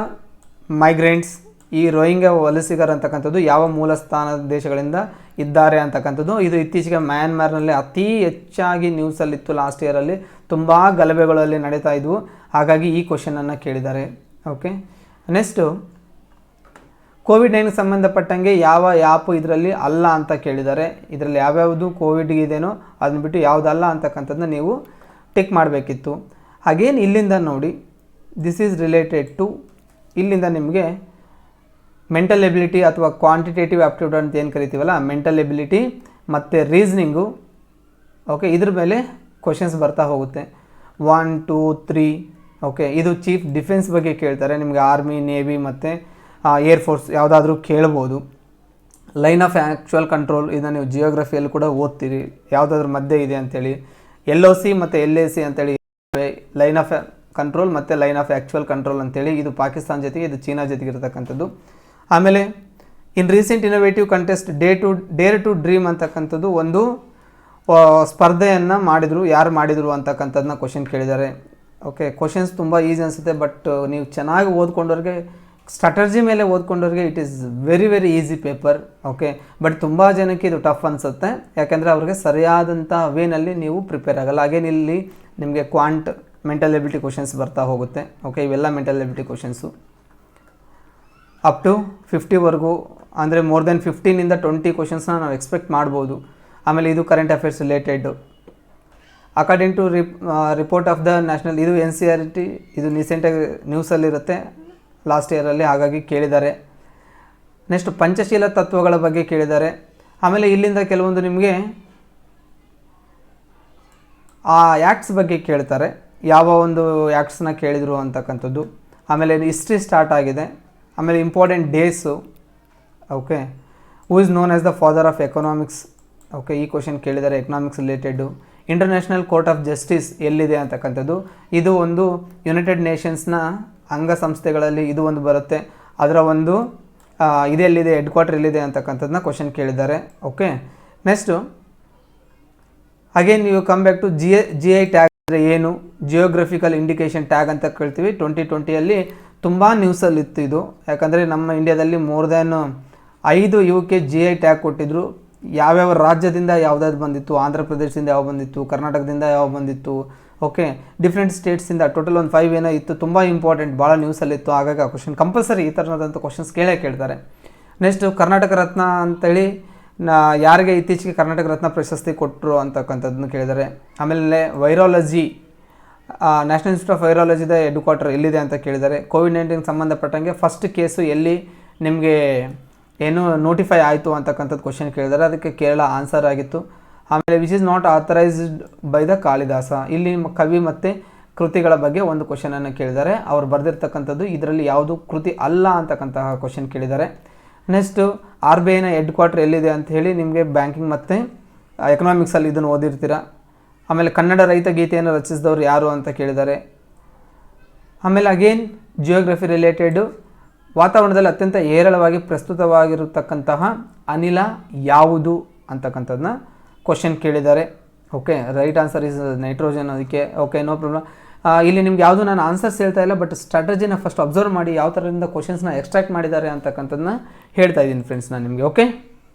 migrants, ಈ Rohingya ವಲಸಿಗರು ಅಂತಕ್ಕಂಥದ್ದು ಯಾವ ಮೂಲ ಸ್ಥಾನದ ದೇಶಗಳಿಂದ ಇದ್ದಾರೆ ಅಂತಕ್ಕಂಥದ್ದು. ಇದು ಇತ್ತೀಚೆಗೆ ಮ್ಯಾನ್ಮಾರ್ನಲ್ಲಿ ಅತಿ ಹೆಚ್ಚಾಗಿ ನ್ಯೂಸಲ್ಲಿತ್ತು. ಲಾಸ್ಟ್ ಇಯರಲ್ಲಿ ತುಂಬ ಗಲಭೆಗಳಲ್ಲಿ ನಡೀತಾ ಇದ್ವು, ಹಾಗಾಗಿ ಈ ಕ್ವಶನನ್ನು ಕೇಳಿದ್ದಾರೆ. ಓಕೆ, ನೆಕ್ಸ್ಟು ಕೋವಿಡ್-19 ಸಂಬಂಧಪಟ್ಟಂಗೆ ಯಾವ ಆ್ಯಪು ಇದರಲ್ಲಿ ಅಲ್ಲ ಅಂತ ಕೇಳಿದ್ದಾರೆ. ಇದರಲ್ಲಿ ಯಾವ್ಯಾವುದು ಕೋವಿಡ್ಗೆ ಇದೆಯೋ ಅದನ್ನ ಬಿಟ್ಟು ಯಾವುದಲ್ಲ ಅಂತಕ್ಕಂಥದ್ದನ್ನ ನೀವು ಟಿಕ್ ಮಾಡಬೇಕಿತ್ತು. ಹಾಗೇನು ಇಲ್ಲಿಂದ ನೋಡಿ, ದಿಸ್ ಈಸ್ ರಿಲೇಟೆಡ್ ಟು, ಇಲ್ಲಿಂದ ನಿಮಗೆ ಮೆಂಟಲ್ ಎಬಿಲಿಟಿ ಅಥವಾ ಕ್ವಾಂಟಿಟೇಟಿವ್ ಆಪ್ಟಿಟ್ಯೂಡ್ ಅಂತ ಏನು ಕರಿತೀವಲ್ಲ, ಮೆಂಟಲ್ ಎಬಿಲಿಟಿ ಮತ್ತು ರೀಸ್ನಿಂಗು. ಓಕೆ, ಇದ್ರ ಮೇಲೆ ಕ್ವಶನ್ಸ್ ಬರ್ತಾ ಹೋಗುತ್ತೆ. 1, 2, 3. ಓಕೆ, ಇದು ಚೀಫ್ ಡಿಫೆನ್ಸ್ ಬಗ್ಗೆ ಕೇಳ್ತಾರೆ. ನಿಮಗೆ ಆರ್ಮಿ, ನೇವಿ ಮತ್ತು ಏರ್ಫೋರ್ಸ್ ಯಾವುದಾದ್ರೂ ಕೇಳ್ಬೋದು. ಲೈನ್ ಆಫ್ ಆ್ಯಕ್ಚುಯಲ್ ಕಂಟ್ರೋಲ್, ಇದನ್ನು ನೀವು ಜಿಯೋಗ್ರಫಿಯಲ್ಲಿ ಕೂಡ ಓದ್ತೀರಿ, ಯಾವುದಾದ್ರೂ ಮಧ್ಯೆ ಇದೆ ಅಂಥೇಳಿ. LOC ಮತ್ತು LAC ಅಂತೇಳಿ ಲೈನ್ ಆಫ್ ಕಂಟ್ರೋಲ್ ಮತ್ತು ಲೈನ್ ಆಫ್ ಆ್ಯಕ್ಚುಯಲ್ ಕಂಟ್ರೋಲ್ ಅಂತೇಳಿ, ಇದು ಪಾಕಿಸ್ತಾನ ಜೊತೆಗೆ, ಇದು ಚೀನಾ ಜೊತೆಗೆ ಇರತಕ್ಕಂಥದ್ದು. ಆಮೇಲೆ in recent innovative contest dare to dream ಅಂತಕ್ಕಂಥದ್ದು ಒಂದು ಸ್ಪರ್ಧೆಯನ್ನು ಮಾಡಿದರು. ಯಾರು ಮಾಡಿದರು ಅಂತಕ್ಕಂಥದ್ದನ್ನ ಕ್ವಶನ್ ಕೇಳಿದ್ದಾರೆ. ಓಕೆ, ಕ್ವಶನ್ಸ್ ತುಂಬ ಈಸಿ ಅನಿಸುತ್ತೆ, ಬಟ್ ನೀವು ಚೆನ್ನಾಗಿ ಓದ್ಕೊಂಡವ್ರಿಗೆ, ಸ್ಟ್ರಾಟರ್ಜಿ ಮೇಲೆ ಓದ್ಕೊಂಡವ್ರಿಗೆ it is very very easy paper. Okay, but ತುಂಬ ಜನಕ್ಕೆ ಇದು ಟಫ್ ಅನಿಸುತ್ತೆ, ಯಾಕೆಂದರೆ ಅವ್ರಿಗೆ ಸರಿಯಾದಂಥ ವೇನಲ್ಲಿ ನೀವು ಪ್ರಿಪೇರ್ ಆಗಲ್ಲ. ಹಾಗೇನು ಇಲ್ಲಿ ನಿಮಗೆ ಕ್ವಾಂಟ್ ಮೆಂಟಲ್ ಎಬಿಲಿಟಿ ಕ್ವಶನ್ಸ್ ಬರ್ತಾ ಹೋಗುತ್ತೆ. ಓಕೆ, ಇವೆಲ್ಲ mental ability questions up to 50ವರೆಗೂ, ಅಂದರೆ ಮೋರ್ ದೆನ್ 15ಇಂದ 20 ಕ್ವಶನ್ಸ್ನ ನಾವು ಎಕ್ಸ್ಪೆಕ್ಟ್ ಮಾಡ್ಬೋದು. ಆಮೇಲೆ ಇದು current affairs related according to report of the national, ಇದು NCERT, ಇದು ರೀಸೆಂಟಾಗಿ ನ್ಯೂಸಲ್ಲಿರುತ್ತೆ ಲಾಸ್ಟ್ ಇಯರಲ್ಲಿ, ಹಾಗಾಗಿ ಕೇಳಿದ್ದಾರೆ. ನೆಕ್ಸ್ಟ್ ಪಂಚಶೀಲ ತತ್ವಗಳ ಬಗ್ಗೆ ಕೇಳಿದ್ದಾರೆ. ಆಮೇಲೆ ಇಲ್ಲಿಂದ ಕೆಲವೊಂದು ನಿಮಗೆ ಆ ಆ್ಯಕ್ಟ್ಸ್ ಬಗ್ಗೆ ಕೇಳ್ತಾರೆ, ಯಾವ ಒಂದು ಆ್ಯಕ್ಟ್ಸ್ನ ಕೇಳಿದರು ಅಂತಕ್ಕಂಥದ್ದು. ಆಮೇಲೆ ಹಿಸ್ಟ್ರಿ ಸ್ಟಾರ್ಟ್ ಆಗಿದೆ. ಆಮೇಲೆ important days. Okay, who is known as the father of economics. Okay, ಈ ಕ್ವಶನ್ ಕೇಳಿದ್ದಾರೆ economics related. International court of justice ಎಲ್ಲಿದೆ ಅಂತಕ್ಕಂಥದ್ದು, ಇದು ಒಂದು ಯುನೈಟೆಡ್ ನೇಷನ್ಸ್ನ ಅಂಗಸಂಸ್ಥೆಗಳಲ್ಲಿ ಇದು ಒಂದು ಬರುತ್ತೆ. ಅದರ ಒಂದು ಇದೆಲ್ಲಿದೆ, ಹೆಡ್ ಕ್ವಾರ್ಟರ್ ಎಲ್ಲಿದೆ ಅಂತಕ್ಕಂಥದ್ದನ್ನ ಕ್ವಶನ್ ಕೇಳಿದ್ದಾರೆ. ಓಕೆ, ನೆಕ್ಸ್ಟು ಅಗೇನ್ ನೀವು come back to GI tag ಅಂದರೆ ಏನು, ಜಿಯೋಗ್ರಫಿಕಲ್ ಇಂಡಿಕೇಶನ್ ಟ್ಯಾಗ್ ಅಂತ ಕೇಳ್ತೀವಿ. 2020ಯಲ್ಲಿ ತುಂಬ ನ್ಯೂಸಲ್ಲಿತ್ತು ಇದು, ಯಾಕಂದರೆ ನಮ್ಮ ಇಂಡಿಯಾದಲ್ಲಿ ಮೋರ್ ದ್ಯಾನ್ 5 ಇವಕ್ಕೆ GI ಟ್ಯಾಗ್ ಕೊಟ್ಟಿದ್ದರು. ಯಾವ್ಯಾವ ರಾಜ್ಯದಿಂದ ಯಾವುದಾದ್ರು ಬಂದಿತ್ತು, ಆಂಧ್ರ ಪ್ರದೇಶದಿಂದ ಯಾವ ಬಂದಿತ್ತು, ಕರ್ನಾಟಕದಿಂದ ಯಾವ ಬಂದಿತ್ತು, ಓಕೆ, ಡಿಫ್ರೆಂಟ್ ಸ್ಟೇಟ್ಸಿಂದ ಟೋಟಲ್ ಒಂದು 5 ಏನೋ ಇತ್ತು. ತುಂಬ ಇಂಪಾರ್ಟೆಂಟ್, ಭಾಳ ನ್ಯೂಸಲ್ಲಿತ್ತು. ಹಾಗಾಗಿ ಆ ಕ್ವಶನ್ ಕಂಪಲ್ಸರಿ ಈ ಥರದಂಥ ಕ್ವಶನ್ಸ್ ಕೇಳ್ತಾರೆ. ನೆಕ್ಸ್ಟು ಕರ್ನಾಟಕ ರತ್ನ ಅಂತೇಳಿ ಯಾರಿಗೆ ಇತ್ತೀಚೆಗೆ ಕರ್ನಾಟಕ ರತ್ನ ಪ್ರಶಸ್ತಿ ಕೊಟ್ಟರು ಅಂತಕ್ಕಂಥದ್ದನ್ನು ಕೇಳಿದ್ದಾರೆ. ಆಮೇಲೆ ವೈರಾಲಜಿ, ನ್ಯಾಷನಲ್ ಇನ್ಸ್ಟಿಟ್ಯೂಟ್ ಆಫ್ ವೈರಾಲಜಿದ ಹೆಡ್ ಕ್ವಾರ್ಟರ್ ಎಲ್ಲಿದೆ ಅಂತ ಕೇಳಿದ್ದಾರೆ. ಕೋವಿಡ್-19 ಸಂಬಂಧಪಟ್ಟಂಗೆ ಫಸ್ಟ್ ಕೇಸು ಎಲ್ಲಿ ನಿಮಗೆ ಏನು ನೋಟಿಫೈ ಆಯಿತು ಅಂತಕ್ಕಂಥದ್ದು ಕ್ವಶನ್ ಕೇಳಿದ್ದಾರೆ. ಅದಕ್ಕೆ ಕೇರಳ ಆನ್ಸರ್ ಆಗಿತ್ತು. ಆಮೇಲೆ which is not authorised by the Kalidasa, ಇಲ್ಲಿ ಕವಿ ಮತ್ತು ಕೃತಿಗಳ ಬಗ್ಗೆ ಒಂದು ಕ್ವಶನನ್ನು ಕೇಳಿದ್ದಾರೆ. ಅವ್ರು ಬರೆದಿರ್ತಕ್ಕಂಥದ್ದು ಇದರಲ್ಲಿ ಯಾವುದು ಕೃತಿ ಅಲ್ಲ ಅಂತಕ್ಕಂತಹ ಕ್ವಶನ್ ಕೇಳಿದ್ದಾರೆ. ನೆಕ್ಸ್ಟು RBIನ ಹೆಡ್ ಕ್ವಾರ್ಟರ್ ಎಲ್ಲಿದೆ ಅಂತ ಹೇಳಿ ನಿಮಗೆ ಬ್ಯಾಂಕಿಂಗ್ ಮತ್ತು ಎಕನಾಮಿಕ್ಸಲ್ಲಿ ಇದನ್ನು ಓದಿರ್ತೀರ. ಆಮೇಲೆ ಕನ್ನಡ ರೈತ ಗೀತೆಯನ್ನು ರಚಿಸಿದವರು ಯಾರು ಅಂತ ಕೇಳಿದ್ದಾರೆ. ಆಮೇಲೆ ಅಗೇನ್ ಜಿಯೋಗ್ರಫಿ ರಿಲೇಟೆಡು, ವಾತಾವರಣದಲ್ಲಿ ಅತ್ಯಂತ ಹೇರಳವಾಗಿ ಪ್ರಸ್ತುತವಾಗಿರತಕ್ಕಂತಹ ಅನಿಲ ಯಾವುದು ಅಂತಕ್ಕಂಥದ್ದನ್ನ ಕ್ವಶನ್ ಕೇಳಿದ್ದಾರೆ. Okay, right answer is nitrogen. ಅದಕ್ಕೆ ಓಕೆ, ನೋ ಪ್ರಾಬ್ಲಮ್. ಇಲ್ಲಿ ನಿಮ್ಗೆ ಯಾವುದು ನಾನು ಆನ್ಸರ್ಸ್ ಹೇಳ್ತಾ ಇಲ್ಲ, ಬಟ್ ಸ್ಟ್ರಾಟಜಿನ ಫಸ್ಟ್ ಅಬ್ಸರ್ವ್ ಮಾಡಿ ಯಾವ ಥರದಿಂದ ಕ್ವಶನ್ಸ್ನ ಎಕ್ಸ್ಟ್ರಾಕ್ಟ್ ಮಾಡಿದ್ದಾರೆ ಅಂತಕ್ಕಂಥದ್ದನ್ನ ಹೇಳ್ತಾ ಇದ್ದೀನಿ ಫ್ರೆಂಡ್ಸ್ ನಾನು ನಿಮಗೆ.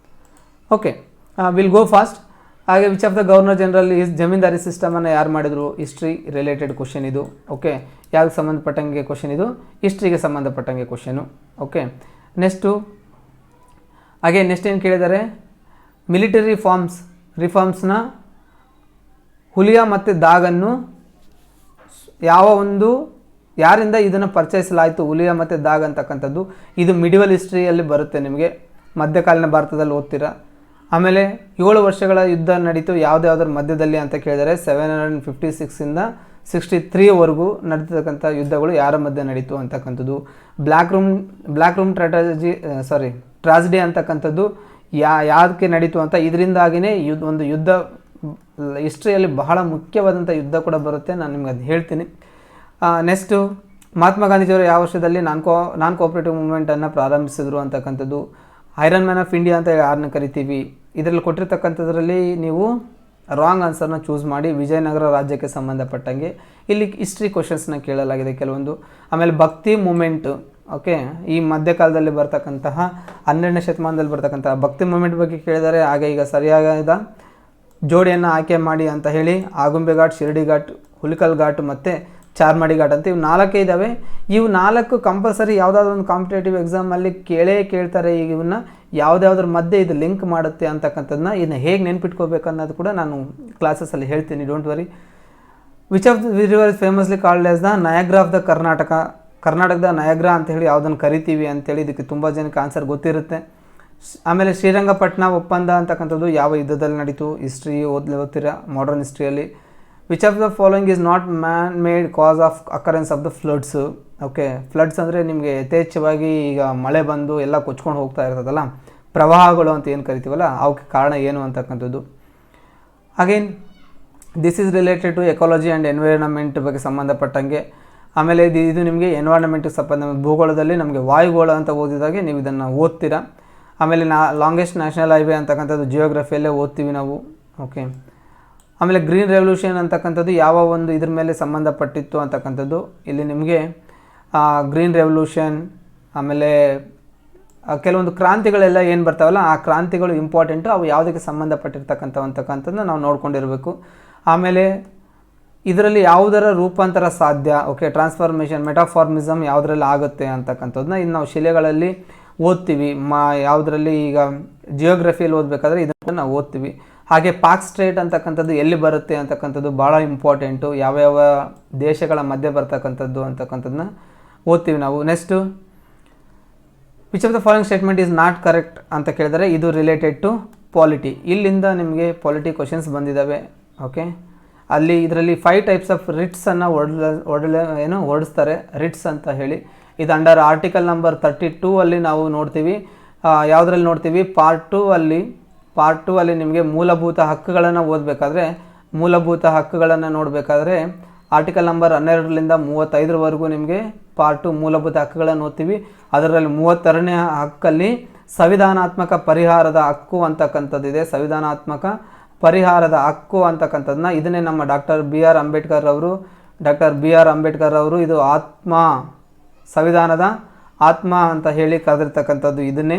Okay, will go fast. ಹಾಗೆ which of the governor general is zamindari ಸಿಸ್ಟಮನ್ನು ಯಾರು ಮಾಡಿದರು, ಹಿಸ್ಟ್ರಿ ರಿಲೇಟೆಡ್ ಕ್ವಶನ್ ಇದು. ಓಕೆ, ಯಾವ್ದು ಸಂಬಂಧಪಟ್ಟಂಗೆ ಕ್ವಶನ್ ಇದು, ಹಿಸ್ಟ್ರಿಗೆ ಸಂಬಂಧಪಟ್ಟಂಗೆ ಕ್ವಶನು. ಓಕೆ, ನೆಕ್ಸ್ಟು ನೆಕ್ಸ್ಟ್ ಏನು ಕೇಳಿದ್ದಾರೆ, ಮಿಲಿಟರಿ ರಿಫಾರ್ಮ್ಸ್ನ ಹುಲಿಯಾ ಮತ್ತು ದಾಗನ್ನು ಯಾರಿಂದ ಇದನ್ನು ಪರಿಚಯಿಸಲಾಯಿತು, ಹುಲಿಯಾ ಮತ್ತು ದಾಗ್ ಅಂತಕ್ಕಂಥದ್ದು. ಇದು ಮಿಡಿವಲ್ ಹಿಸ್ಟ್ರಿಯಲ್ಲಿ ಬರುತ್ತೆ, ನಿಮಗೆ ಮಧ್ಯಕಾಲೀನ ಭಾರತದಲ್ಲಿ ಓದ್ತೀರಾ. ಆಮೇಲೆ 7 ವರ್ಷಗಳ ಯುದ್ಧ ನಡೀತು ಯಾವುದ್ಯಾವುದ್ರ ಮಧ್ಯದಲ್ಲಿ ಅಂತ ಕೇಳಿದರೆ 756ಇಂದ 63ವರೆಗೂ ನಡೀತಕ್ಕಂಥ ಯುದ್ಧಗಳು ಯಾರ ಮಧ್ಯೆ ನಡೀತು ಅಂತಕ್ಕಂಥದ್ದು. ಬ್ಲ್ಯಾಕ್ ರೂಮ್ ಟ್ರಾಜಿಡಿ ಅಂತಕ್ಕಂಥದ್ದು ಯಾಕೆ ನಡೀತು ಅಂತ, ಇದರಿಂದಾಗಿಯೇ ಒಂದು ಯುದ್ಧ ಹಿಸ್ಟ್ರಿಯಲ್ಲಿ ಬಹಳ ಮುಖ್ಯವಾದಂಥ ಯುದ್ಧ ಕೂಡ ಬರುತ್ತೆ, ನಾನು ನಿಮ್ಗೆ ಅದು ಹೇಳ್ತೀನಿ. ನೆಕ್ಸ್ಟು ಮಹಾತ್ಮ ಗಾಂಧೀಜಿಯವರು ಯಾವ ವರ್ಷದಲ್ಲಿ ನಾನ್ ಕೋಆಪರೇಟಿವ್ ಮೂವ್ಮೆಂಟನ್ನು ಪ್ರಾರಂಭಿಸಿದ್ರು ಅಂತಕ್ಕಂಥದ್ದು. ಐರನ್ ಮ್ಯಾನ್ ಆಫ್ ಇಂಡಿಯಾ ಅಂತ ಯಾರನ್ನ ಕರಿತೀವಿ. ಇದರಲ್ಲಿ ಕೊಟ್ಟಿರ್ತಕ್ಕಂಥದ್ರಲ್ಲಿ ನೀವು ರಾಂಗ್ ಆನ್ಸರ್ನ ಚೂಸ್ ಮಾಡಿ. ವಿಜಯನಗರ ರಾಜ್ಯಕ್ಕೆ ಸಂಬಂಧಪಟ್ಟಂಗೆ ಇಲ್ಲಿ ಹಿಸ್ಟ್ರಿ ಕ್ವಶನ್ಸ್ನ ಕೇಳಲಾಗಿದೆ ಕೆಲವೊಂದು. ಆಮೇಲೆ ಭಕ್ತಿ ಮೂಮೆಂಟು, ಓಕೆ, ಈ ಮಧ್ಯಕಾಲದಲ್ಲಿ ಬರ್ತಕ್ಕಂತಹ 12ನೇ ಶತಮಾನದಲ್ಲಿ ಬರ್ತಕ್ಕಂತಹ ಭಕ್ತಿ ಮೂಮೆಂಟ್ ಬಗ್ಗೆ ಕೇಳಿದ್ದಾರೆ. ಹಾಗೆ ಈಗ ಸರಿಯಾದ ಜೋಡಿಯನ್ನು ಆಯ್ಕೆ ಮಾಡಿ ಅಂತ ಹೇಳಿ ಆಗುಂಬೆ ಘಾಟ್, ಶಿರಡಿ ಘಾಟ್, ಹುಲಿಕಲ್ ಘಾಟ್ ಮತ್ತು ಚಾರ್ಮಾಡಿ ಘಾಟ್ ಅಂತ ಇವು 4 ಇದ್ದಾವೆ. ಇವು 4 ಕಂಪಲ್ಸರಿ ಯಾವುದಾದ್ರೂ ಒಂದು ಕಾಂಪಿಟೇಟಿವ್ ಎಕ್ಸಾಮಲ್ಲಿ ಕೇಳ್ತಾರೆ. ಈಗ ಇವನ್ನ ಯಾವುದ್ಯಾವ್ದ್ರ ಮಧ್ಯೆ ಇದು ಲಿಂಕ್ ಮಾಡುತ್ತೆ ಅಂತಕ್ಕಂಥದ್ದನ್ನ ಇದನ್ನ ಹೇಗೆ ನೆನ್ಪಿಟ್ಕೋಬೇಕು ಅನ್ನೋದು ಕೂಡ ನಾನು ಕ್ಲಾಸಸ್ಸಲ್ಲಿ ಹೇಳ್ತೀನಿ, don't worry. Which of the river is famously called as the Niagara of the ಕರ್ನಾಟಕದ ನಯಾಗ್ರಾ ಅಂತ ಹೇಳಿ ಯಾವುದನ್ನು ಕರಿತೀವಿ ಅಂತೇಳಿ ಇದಕ್ಕೆ ತುಂಬ ಜನಕ್ಕೆ ಆನ್ಸರ್ ಗೊತ್ತಿರುತ್ತೆ. ಆಮೇಲೆ ಶ್ರೀರಂಗಪಟ್ಟಣ ಒಪ್ಪಂದ ಅಂತಕ್ಕಂಥದ್ದು ಯಾವ ಯುದ್ಧದಲ್ಲಿ ನಡೀತು, ಹಿಸ್ಟ್ರಿ ಓದ್ತೀರಾ ಮಾಡರ್ನ್ ಹಿಸ್ಟ್ರಿಯಲ್ಲಿ. Which of the following is not man made cause of occurrence of the floods. Okay, floods ಅಂದರೆ ನಿಮಗೆ ಯಥೇಚ್ಛವಾಗಿ ಈಗ ಮಳೆ ಬಂದು ಎಲ್ಲ ಕೊಚ್ಕೊಂಡು ಹೋಗ್ತಾ ಇರ್ತದಲ್ಲ, ಪ್ರವಾಹಗಳು ಅಂತ ಏನು ಕರಿತೀವಲ್ಲ, ಅವಕ್ಕೆ ಕಾರಣ ಏನು ಅಂತಕ್ಕಂಥದ್ದು. Again this is related to ecology and environment ಬಗ್ಗೆ ಸಂಬಂಧಪಟ್ಟಂಗೆ. ಆಮೇಲೆ ಇದು ನಿಮಗೆ ಎನ್ವೈರನ್ಮೆಂಟ್ಗೆ ಸಂಬಂಧ, ಭೂಗೋಳದಲ್ಲಿ ನಮಗೆ ವಾಯುಗೋಳ ಅಂತ ಓದಿದಾಗೆ ನೀವು ಇದನ್ನು ಓದ್ತೀರಾ. ಆಮೇಲೆ ಲಾಂಗೆಸ್ಟ್ ನ್ಯಾಷನಲ್ ಹೈವೇ ಅಂತಕ್ಕಂಥದ್ದು ಜಿಯೋಗ್ರಫಿಯಲ್ಲೇ ಓದ್ತೀವಿ ನಾವು. ಓಕೆ, ಆಮೇಲೆ ಗ್ರೀನ್ ರೆವಲ್ಯೂಷನ್ ಅಂತಕ್ಕಂಥದ್ದು ಯಾವ ಒಂದು ಇದ್ರ ಮೇಲೆ ಸಂಬಂಧಪಟ್ಟಿತ್ತು ಅಂತಕ್ಕಂಥದ್ದು ಇಲ್ಲಿ ನಿಮಗೆ ಗ್ರೀನ್ ರೆವಲ್ಯೂಷನ್, ಆಮೇಲೆ ಕೆಲವೊಂದು ಕ್ರಾಂತಿಗಳೆಲ್ಲ ಏನು ಬರ್ತಾವಲ್ಲ ಆ ಕ್ರಾಂತಿಗಳು ಇಂಪಾರ್ಟೆಂಟು, ಅವು ಯಾವುದಕ್ಕೆ ಸಂಬಂಧಪಟ್ಟಿರ್ತಕ್ಕಂಥದ್ದು ನಾವು ನೋಡ್ಕೊಂಡಿರಬೇಕು. ಆಮೇಲೆ ಇದರಲ್ಲಿ ಯಾವುದರ ರೂಪಾಂತರ ಸಾಧ್ಯ, ಓಕೆ, ಟ್ರಾನ್ಸ್ಫಾರ್ಮೇಷನ್, ಮೆಟಾಫಾರ್ಮಿಸಮ್ ಯಾವುದರಲ್ಲಿ ಆಗುತ್ತೆ ಅಂತಕ್ಕಂಥದ್ದನ್ನ ಇನ್ನು ನಾವು ಶಿಲೆಗಳಲ್ಲಿ ಓದ್ತೀವಿ. ಯಾವುದರಲ್ಲಿ ಈಗ ಜಿಯೋಗ್ರಫಿಯಲ್ಲಿ ಓದಬೇಕಾದ್ರೆ ಇದನ್ನು ನಾವು ಓದ್ತೀವಿ. ಹಾಗೆ ಪಾಕ್ ಸ್ಟ್ರೇಟ್ ಅಂತಕ್ಕಂಥದ್ದು ಎಲ್ಲಿ ಬರುತ್ತೆ ಅಂತಕ್ಕಂಥದ್ದು ಭಾಳ ಇಂಪಾರ್ಟೆಂಟು, ಯಾವ್ಯಾವ ದೇಶಗಳ ಮಧ್ಯೆ ಬರ್ತಕ್ಕಂಥದ್ದು ಅಂತಕ್ಕಂಥದ್ದನ್ನ ಓದ್ತೀವಿ ನಾವು. Next which of the following statement is not correct ಅಂತ ಕೇಳಿದರೆ ಇದು ರಿಲೇಟೆಡ್ ಟು ಪಾಲಿಟಿ. ಇಲ್ಲಿಂದ ನಿಮಗೆ ಪಾಲಿಟಿ ಕ್ವಶನ್ಸ್ ಬಂದಿದ್ದಾವೆ. ಓಕೆ, ಅಲ್ಲಿ ಇದರಲ್ಲಿ 5 ಟೈಪ್ಸ್ ಆಫ್ ರಿಟ್ಸನ್ನು ಹೊರಡಿಸ್ತಾರೆ, ರಿಟ್ಸ್ ಅಂತ ಹೇಳಿ. ಇದು ಅಂಡರ್ ಆರ್ಟಿಕಲ್ ನಂಬರ್ 32 ಅಲ್ಲಿ ನಾವು ನೋಡ್ತೀವಿ. ಯಾವುದ್ರಲ್ಲಿ ನೋಡ್ತೀವಿ? ಪಾರ್ಟ್ ಟು ಅಲ್ಲಿ ನಿಮಗೆ ಮೂಲಭೂತ ಹಕ್ಕುಗಳನ್ನು ಓದಬೇಕಾದ್ರೆ, ಮೂಲಭೂತ ಹಕ್ಕುಗಳನ್ನು ನೋಡಬೇಕಾದ್ರೆ ಆರ್ಟಿಕಲ್ ನಂಬರ್ 12ರಿಂದ 35ರವರೆಗೂ ನಿಮಗೆ ಪಾರ್ಟ್ 2 ಮೂಲಭೂತ ಹಕ್ಕುಗಳನ್ನು ಓದ್ತೀವಿ. ಅದರಲ್ಲಿ 32ನೇ ಹಕ್ಕಲ್ಲಿ ಸಂವಿಧಾನಾತ್ಮಕ ಪರಿಹಾರದ ಹಕ್ಕು ಅಂತಕ್ಕಂಥದ್ದಿದೆ. ಸಂವಿಧಾನಾತ್ಮಕ ಪರಿಹಾರದ ಹಕ್ಕು ಅಂತಕ್ಕಂಥದ್ದನ್ನ ಇದನ್ನೇ ನಮ್ಮ ಡಾಕ್ಟರ್ ಬಿ ಆರ್ ಅಂಬೇಡ್ಕರ್ ಅವರು ಇದು ಆತ್ಮ, ಸಂವಿಧಾನದ ಆತ್ಮ ಅಂತ ಹೇಳಿ ಕರೆದಿರ್ತಕ್ಕಂಥದ್ದು ಇದನ್ನೇ.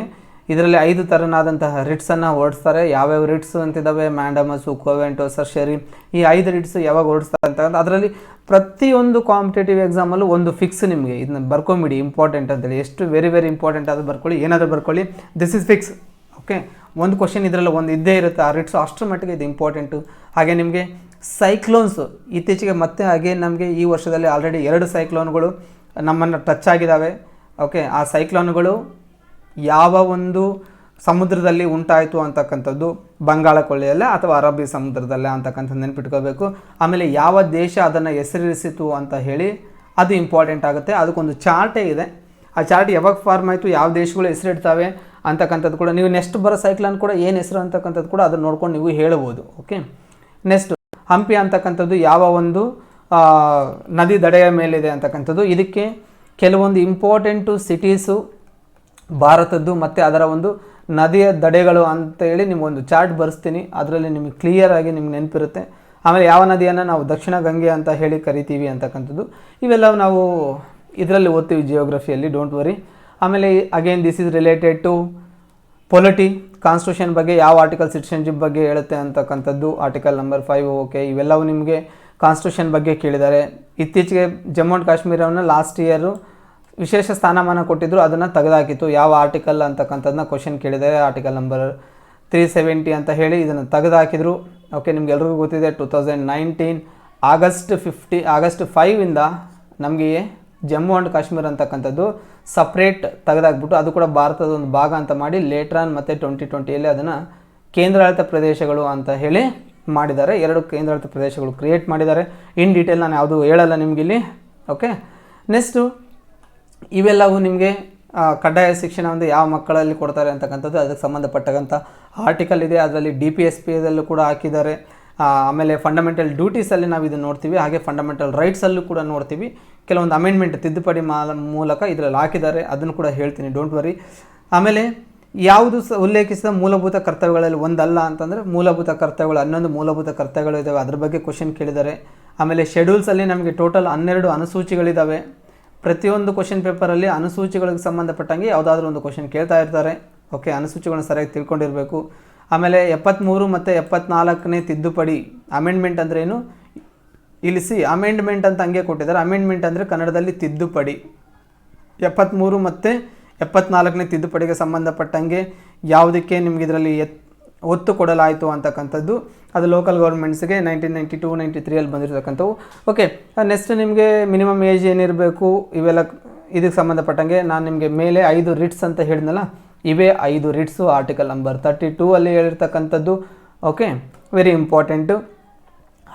ಇದರಲ್ಲಿ 5 ಥರನಾದಂತಹ ರಿಟ್ಸನ್ನು ಹೊರಡಿಸ್ತಾರೆ. ಯಾವ್ಯಾವ ರಿಟ್ಸು ಅಂತಿದ್ದಾವೆ? ಮ್ಯಾಂಡಮಸ್ಸು, ಕೋವೆಂಟು, ಸರ್ಷರಿ, ಈ 5 ರಿಟ್ಸು ಯಾವಾಗ ಹೊರಡಿಸ್ತಾರೆ ಅಂತಕ್ಕಂಥ ಅದರಲ್ಲಿ ಪ್ರತಿಯೊಂದು ಕಾಂಪಿಟೇಟಿವ್ ಎಕ್ಸಾಮಲ್ಲೂ ಒಂದು ಫಿಕ್ಸ್ ನಿಮಗೆ ಇದನ್ನ ಬರ್ಕೊಂಬಿಡಿ, ಇಂಪಾರ್ಟೆಂಟ್ ಅಂತೇಳಿ. ಎಷ್ಟು ವೆರಿ ವೆರಿ ಇಂಪಾರ್ಟೆಂಟ್ ಆದರೂ ಬರ್ಕೊಳ್ಳಿ, ಏನಾದರೂ ಬರ್ಕೊಳ್ಳಿ, ದಿಸ್ ಇಸ್ ಫಿಕ್ಸ್. ಓಕೆ, ಒಂದು ಕ್ವಶನ್ ಇದರಲ್ಲಿ ಒಂದು ಇದ್ದೇ ಇರುತ್ತೆ. ಆ ರಿಟ್ಸು ಅಷ್ಟರ ಮಟ್ಟಿಗೆ ಇದು ಇಂಪಾರ್ಟೆಂಟು. ಹಾಗೆ ನಿಮಗೆ ಸೈಕ್ಲೋನ್ಸು ಇತ್ತೀಚೆಗೆ ಮತ್ತೆ ಹಾಗೆ ನಮಗೆ ಈ ವರ್ಷದಲ್ಲಿ ಆಲ್ರೆಡಿ 2 ಸೈಕ್ಲೋನ್ಗಳು ನಮ್ಮನ್ನು ಟಚ್ ಆಗಿದ್ದಾವೆ. ಓಕೆ, ಆ ಸೈಕ್ಲೋನ್ಗಳು ಯಾವ ಒಂದು ಸಮುದ್ರದಲ್ಲಿ ಉಂಟಾಯಿತು ಅಂತಕ್ಕಂಥದ್ದು, ಬಂಗಾಳ ಕೊಲ್ಲಿಯಲ್ಲೇ ಅಥವಾ ಅರಬ್ಬಿ ಸಮುದ್ರದಲ್ಲೇ ಅಂತಕ್ಕಂಥದ್ದು ನೆನ್ಪಿಟ್ಕೋಬೇಕು. ಆಮೇಲೆ ಯಾವ ದೇಶ ಅದನ್ನು ಹೆಸರಿಸಿತು ಅಂತ ಹೇಳಿ ಅದು ಇಂಪಾರ್ಟೆಂಟ್ ಆಗುತ್ತೆ. ಅದಕ್ಕೊಂದು ಚಾರ್ಟೇ ಇದೆ. ಆ ಚಾರ್ಟ್ ಯಾವಾಗ ಫಾರ್ಮ್ ಆಯಿತು, ಯಾವ ದೇಶಗಳು ಹೆಸರಿಡ್ತವೆ ಅಂತಕ್ಕಂಥದ್ದು ಕೂಡ ನೀವು ನೆಕ್ಸ್ಟ್ ಬರೋ ಸೈಕ್ಲೋನ್ ಕೂಡ ಏನು ಹೆಸರು ಅಂತಕ್ಕಂಥದ್ದು ಕೂಡ ಅದನ್ನು ನೋಡ್ಕೊಂಡು ನೀವು ಹೇಳ್ಬೋದು. ಓಕೆ, ನೆಕ್ಸ್ಟ್ ಹಂಪಿ ಅಂತಕ್ಕಂಥದ್ದು ಯಾವ ಒಂದು ನದಿ ದಡೆಯ ಮೇಲಿದೆ ಅಂತಕ್ಕಂಥದ್ದು. ಇದಕ್ಕೆ ಕೆಲವೊಂದು ಇಂಪಾರ್ಟೆಂಟು ಸಿಟೀಸು ಭಾರತದ್ದು ಮತ್ತು ಅದರ ಒಂದು ನದಿಯ ದಡೆಗಳು ಅಂತೇಳಿ ನಿಮಗೊಂದು ಚಾರ್ಟ್ ಬರೆಸ್ತೀನಿ. ಅದರಲ್ಲಿ ನಿಮಗೆ ಕ್ಲಿಯರಾಗಿ ನಿಮ್ಗೆ ನೆನಪಿರುತ್ತೆ. ಆಮೇಲೆ ಯಾವ ನದಿಯನ್ನು ನಾವು ದಕ್ಷಿಣ ಗಂಗೆ ಅಂತ ಹೇಳಿ ಕರಿತೀವಿ ಅಂತಕ್ಕಂಥದ್ದು ಇವೆಲ್ಲ ನಾವು ಇದರಲ್ಲಿ ಓದ್ತೀವಿ ಜಿಯೋಗ್ರಫಿಯಲ್ಲಿ, ಡೋಂಟ್ ವರಿ. ಆಮೇಲೆ again this is related to polity, constitution ಬಗ್ಗೆ ಯಾವ ಆರ್ಟಿಕಲ್ ಸಿಟಿಸನ್ಶಿಪ್ ಬಗ್ಗೆ ಹೇಳುತ್ತೆ ಅಂತಕ್ಕಂಥದ್ದು ಆರ್ಟಿಕಲ್ ನಂಬರ್ 5. ಓಕೆ, ಇವೆಲ್ಲವೂ ನಿಮಗೆ ಕಾನ್ಸ್ಟಿಟ್ಯೂಷನ್ ಬಗ್ಗೆ ಕೇಳಿದ್ದಾರೆ. ಇತ್ತೀಚೆಗೆ ಜಮ್ಮು ಆ್ಯಂಡ್ ಕಾಶ್ಮೀರವನ್ನು ಲಾಸ್ಟ್ ಇಯರು ವಿಶೇಷ ಸ್ಥಾನಮಾನ ಕೊಟ್ಟಿದ್ದರು, ಅದನ್ನು ತೆಗೆದಾಕಿತ್ತು. ಯಾವ ಆರ್ಟಿಕಲ್ ಅಂತಕ್ಕಂಥದ್ದನ್ನ ಕ್ವಶನ್ ಕೇಳಿದ್ದಾರೆ, ಆರ್ಟಿಕಲ್ ನಂಬರ್ 370 ಅಂತ ಹೇಳಿ ಇದನ್ನು ತೆಗೆದಾಕಿದ್ರು. ಓಕೆ, ನಿಮ್ಗೆಲ್ರಿಗೂ ಗೊತ್ತಿದೆ 2019 ಆಗಸ್ಟ್ 5ಇಂದ ನಮಗೆ ಜಮ್ಮು ಆ್ಯಂಡ್ ಕಾಶ್ಮೀರ ಅಂತಕ್ಕಂಥದ್ದು ಸಪ್ರೇಟ್ ತೆಗೆದಾಕ್ಬಿಟ್ಟು ಅದು ಕೂಡ ಭಾರತದ ಒಂದು ಭಾಗ ಅಂತ ಮಾಡಿ ಲೇಟ್ರಾನ್ ಮತ್ತು 2020ಯಲ್ಲಿ ಅದನ್ನು ಕೇಂದ್ರಾಡಳಿತ ಪ್ರದೇಶಗಳು ಅಂತ ಹೇಳಿ ಮಾಡಿದ್ದಾರೆ. 2 ಕೇಂದ್ರಾಡಳಿತ ಪ್ರದೇಶಗಳು ಕ್ರಿಯೇಟ್ ಮಾಡಿದ್ದಾರೆ. ಇನ್ ಡೀಟೇಲ್ ನಾನು ಯಾವುದು ಹೇಳಲ್ಲ ನಿಮಗಿಲ್ಲಿ. ಓಕೆ, ನೆಕ್ಸ್ಟು ಇವೆಲ್ಲವೂ ನಿಮಗೆ ಕಡ್ಡಾಯ ಶಿಕ್ಷಣವನ್ನು ಯಾವ ಮಕ್ಕಳಲ್ಲಿ ಕೊಡ್ತಾರೆ ಅಂತಕ್ಕಂಥದ್ದು ಅದಕ್ಕೆ ಸಂಬಂಧಪಟ್ಟಂಥ ಆರ್ಟಿಕಲ್ ಇದೆ. ಅದರಲ್ಲಿ DPSPದಲ್ಲೂ ಕೂಡ ಹಾಕಿದ್ದಾರೆ. ಆಮೇಲೆ ಫಂಡಮೆಂಟಲ್ ಡ್ಯೂಟೀಸಲ್ಲಿ ನಾವು ಇದನ್ನು ನೋಡ್ತೀವಿ. ಹಾಗೆ ಫಂಡಮೆಂಟಲ್ ರೈಟ್ಸಲ್ಲೂ ಕೂಡ ನೋಡ್ತೀವಿ. ಕೆಲವೊಂದು ಅಮೆಂಡ್ಮೆಂಟ್ ತಿದ್ದುಪಡಿ ಮೂಲಕ ಇದರಲ್ಲಿ ಹಾಕಿದ್ದಾರೆ, ಅದನ್ನು ಕೂಡ ಹೇಳ್ತೀನಿ, ಡೋಂಟ್ ವರಿ. ಆಮೇಲೆ ಯಾವುದು ಉಲ್ಲೇಖಿಸಿದ ಮೂಲಭೂತ ಕರ್ತವ್ಯಗಳಲ್ಲಿ ಒಂದಲ್ಲ ಅಂತಂದರೆ ಮೂಲಭೂತ ಕರ್ತವ್ಯಗಳು 11 ಮೂಲಭೂತ ಕರ್ತವ್ಯಗಳು ಇದ್ದಾವೆ, ಅದ್ರ ಬಗ್ಗೆ ಕ್ವಶನ್ ಕೇಳಿದ್ದಾರೆ. ಆಮೇಲೆ ಶೆಡ್ಯೂಲ್ಸಲ್ಲಿ ನಮಗೆ ಟೋಟಲ್ 12 ಅನುಸೂಚಿಗಳಿದ್ದಾವೆ. ಪ್ರತಿಯೊಂದು ಕ್ವಶನ್ ಪೇಪರಲ್ಲಿ ಅನುಸೂಚಿಗಳಿಗೆ ಸಂಬಂಧಪಟ್ಟಂಗೆ ಯಾವುದಾದ್ರೂ ಒಂದು ಕ್ವಶನ್ ಕೇಳ್ತಾ ಇರ್ತಾರೆ. ಓಕೆ, ಅನುಸೂಚಿಗಳನ್ನ ಸರಿಯಾಗಿ ತಿಳ್ಕೊಂಡಿರಬೇಕು. ಆಮೇಲೆ 73 ಮತ್ತು 74ನೇ ತಿದ್ದುಪಡಿ, ಅಮೆಂಡ್ಮೆಂಟ್ ಅಂದರೆ ಏನು, ಇಲ್ಲಿ ಅಮೆಂಡ್ಮೆಂಟ್ ಅಂತ ಹಂಗೆ ಕೊಟ್ಟಿದ್ದಾರೆ. ಅಮೆಂಡ್ಮೆಂಟ್ ಅಂದರೆ ಕನ್ನಡದಲ್ಲಿ ತಿದ್ದುಪಡಿ. 73 ಮತ್ತು 74ನೇ ತಿದ್ದುಪಡಿಗೆ ಸಂಬಂಧಪಟ್ಟಂಗೆ ಯಾವುದಕ್ಕೆ ನಿಮ್ಗೆ ಇದರಲ್ಲಿ ಒತ್ತು ಕೊಡಲಾಯಿತು ಅಂತಕ್ಕಂಥದ್ದು ಅದು ಲೋಕಲ್ ಗೌರ್ಮೆಂಟ್ಸ್ಗೆ 1992-93 ಬಂದಿರತಕ್ಕಂಥವು. ಓಕೆ, ನೆಕ್ಸ್ಟ್ ನಿಮಗೆ ಮಿನಿಮಮ್ ಏಜ್ ಏನಿರಬೇಕು ಇವೆಲ್ಲ ಇದಕ್ಕೆ ಸಂಬಂಧಪಟ್ಟಂಗೆ ನಾನು ನಿಮಗೆ ಮೇಲೆ 5 ರಿಟ್ಸ್ ಅಂತ ಹೇಳಿದ್ನಲ್ಲ, ಇವೇ 5 ರಿಟ್ಸು ಆರ್ಟಿಕಲ್ ನಂಬರ್ 32 ಅಲ್ಲಿ ಹೇಳಿರ್ತಕ್ಕಂಥದ್ದು. Okay, very important.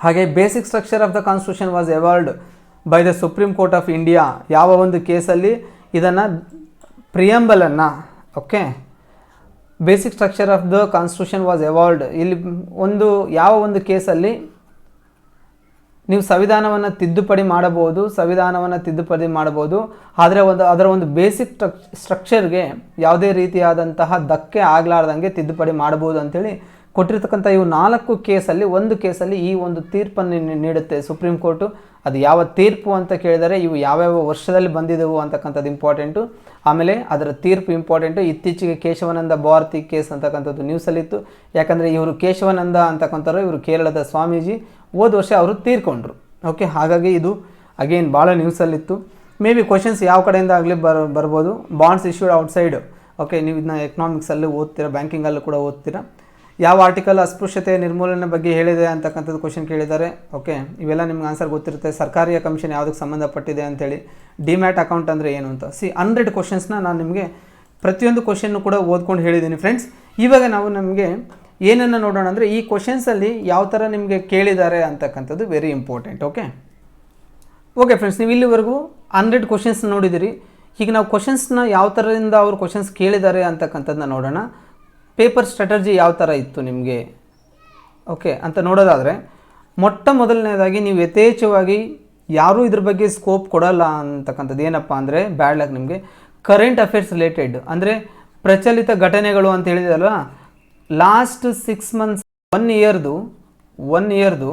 ಹಾಗೆ basic structure of the constitution was evolved by the supreme court of India. ಯಾವ ಒಂದು ಕೇಸಲ್ಲಿ ಇದನ್ನು ಪ್ರಿಯಂಬಲನ್ನು, okay, basic structure of the constitution was evolved, ಇಲ್ಲಿ ಯಾವ ಒಂದು ಕೇಸಲ್ಲಿ ನೀವು ಸಂವಿಧಾನವನ್ನು ತಿದ್ದುಪಡಿ ಮಾಡಬಹುದು, ಆದರೆ ಅದರ ಒಂದು ಬೇಸಿಕ್ ಸ್ಟ್ರಕ್ಚರ್ಗೆ ಯಾವುದೇ ರೀತಿಯಾದಂತಹ ಧಕ್ಕೆ ಆಗಲಾರ್ದಂಗೆ ತಿದ್ದುಪಡಿ ಮಾಡಬಹುದು ಅಂಥೇಳಿ ಕೊಟ್ಟಿರ್ತಕ್ಕಂಥ ಇವು 4 ಕೇಸಲ್ಲಿ ಒಂದು ಕೇಸಲ್ಲಿ ಈ ಒಂದು ತೀರ್ಪನ್ನು ನೀಡುತ್ತೆ ಸುಪ್ರೀಂ ಕೋರ್ಟು. ಅದು ಯಾವ ತೀರ್ಪು ಅಂತ ಕೇಳಿದರೆ ಇವು ಯಾವ್ಯಾವ ವರ್ಷದಲ್ಲಿ ಬಂದಿದ್ದವು ಅಂತಕ್ಕಂಥದ್ದು ಇಂಪಾರ್ಟೆಂಟು. ಆಮೇಲೆ ಅದರ ತೀರ್ಪು ಇಂಪಾರ್ಟೆಂಟು. ಇತ್ತೀಚೆಗೆ ಕೇಶವಾನಂದ ಭಾರತಿ ಕೇಸ್ ಅಂತಕ್ಕಂಥದ್ದು ನ್ಯೂಸಲ್ಲಿತ್ತು. ಯಾಕಂದರೆ ಇವರು ಕೇಶವಾನಂದ ಅಂತಕ್ಕಂಥವ್ರು ಇವರು ಕೇರಳದ ಸ್ವಾಮೀಜಿ, ಹೋದ ವರ್ಷ ಅವರು ತೀರ್ಕೊಂಡ್ರು. ಓಕೆ, ಹಾಗಾಗಿ ಇದು ಅಗೇನ್ ಭಾಳ ನ್ಯೂಸಲ್ಲಿತ್ತು. ಮೇ ಬಿ ಕ್ವಶನ್ಸ್ ಯಾವ ಕಡೆಯಿಂದ ಆಗಲಿ ಬರ್ಬೋದು. Bonds issued outside. ಓಕೆ, ನೀವು ಇದನ್ನ ಎಕನಾಮಿಕ್ಸಲ್ಲೂ ಓದ್ತೀರಾ, ಬ್ಯಾಂಕಿಂಗಲ್ಲೂ ಕೂಡ ಓದ್ತೀರಾ. ಯಾವ ಆರ್ಟಿಕಲ್ ಅಸ್ಪೃಶ್ಯತೆ ನಿರ್ಮೂಲನೆ ಬಗ್ಗೆ ಹೇಳಿದೆ ಅಂತಕ್ಕಂಥದ್ದು ಕ್ವಶನ್ ಕೇಳಿದ್ದಾರೆ. ಓಕೆ, ಇವೆಲ್ಲ ನಿಮ್ಗೆ ಆನ್ಸರ್ ಗೊತ್ತಿರುತ್ತೆ. ಸರ್ಕಾರಿ ಕಮಿಷನ್ ಯಾವುದಕ್ಕೆ ಸಂಬಂಧಪಟ್ಟಿದೆ ಅಂತೇಳಿ, ಡಿಮ್ಯಾಟ್ ಅಕೌಂಟ್ ಅಂದರೆ ಏನು ಅಂತ. 100 ಕ್ವಶನ್ಸ್ನ ನಾನು ನಿಮಗೆ ಪ್ರತಿಯೊಂದು ಕ್ವಶನ್ನು ಕೂಡ ಓದ್ಕೊಂಡು ಹೇಳಿದ್ದೀನಿ ಫ್ರೆಂಡ್ಸ್. ಇವಾಗ ನಾವು ನಮಗೆ ಏನನ್ನು ನೋಡೋಣ ಅಂದರೆ ಈ ಕ್ವಶನ್ಸಲ್ಲಿ ಯಾವ ಥರ ನಿಮಗೆ ಕೇಳಿದ್ದಾರೆ ಅಂತಕ್ಕಂಥದ್ದು ವೆರಿ ಇಂಪಾರ್ಟೆಂಟ್. ಓಕೆ ಫ್ರೆಂಡ್ಸ್, ನೀವು ಇಲ್ಲಿವರೆಗೂ 100 ಕ್ವಶನ್ಸ್ ನೋಡಿದಿರಿ. ಈಗ ನಾವು ಕ್ವಶನ್ಸ್ನ ಯಾವ ಥರದಿಂದ ಅವರು ಕ್ವಶನ್ಸ್ ಕೇಳಿದ್ದಾರೆ ಅಂತಕ್ಕಂಥದ್ದನ್ನ ನೋಡೋಣ. ಪೇಪರ್ ಸ್ಟ್ರಾಟಜಿ ಯಾವ ಥರ ಇತ್ತು ನಿಮಗೆ ಓಕೆ ಅಂತ ನೋಡೋದಾದರೆ, ಮೊಟ್ಟ ಮೊದಲನೇದಾಗಿ ನೀವು ಯಥೇಚ್ಛವಾಗಿ ಯಾರೂ ಇದ್ರ ಬಗ್ಗೆ ಸ್ಕೋಪ್ ಕೊಡಲ್ಲ ಅಂತಕ್ಕಂಥದ್ದು ಏನಪ್ಪ ಅಂದರೆ ಬ್ಯಾಡ್ ಲಕ್ ನಿಮಗೆ. ಕರೆಂಟ್ ಅಫೇರ್ಸ್ ರಿಲೇಟೆಡ್ ಅಂದರೆ ಪ್ರಚಲಿತ ಘಟನೆಗಳು ಅಂತ ಹೇಳಿದಲ್ಲ, ಲಾಸ್ಟ್ 6 ಮಂತ್ಸ್ 1 ಇಯರ್ದು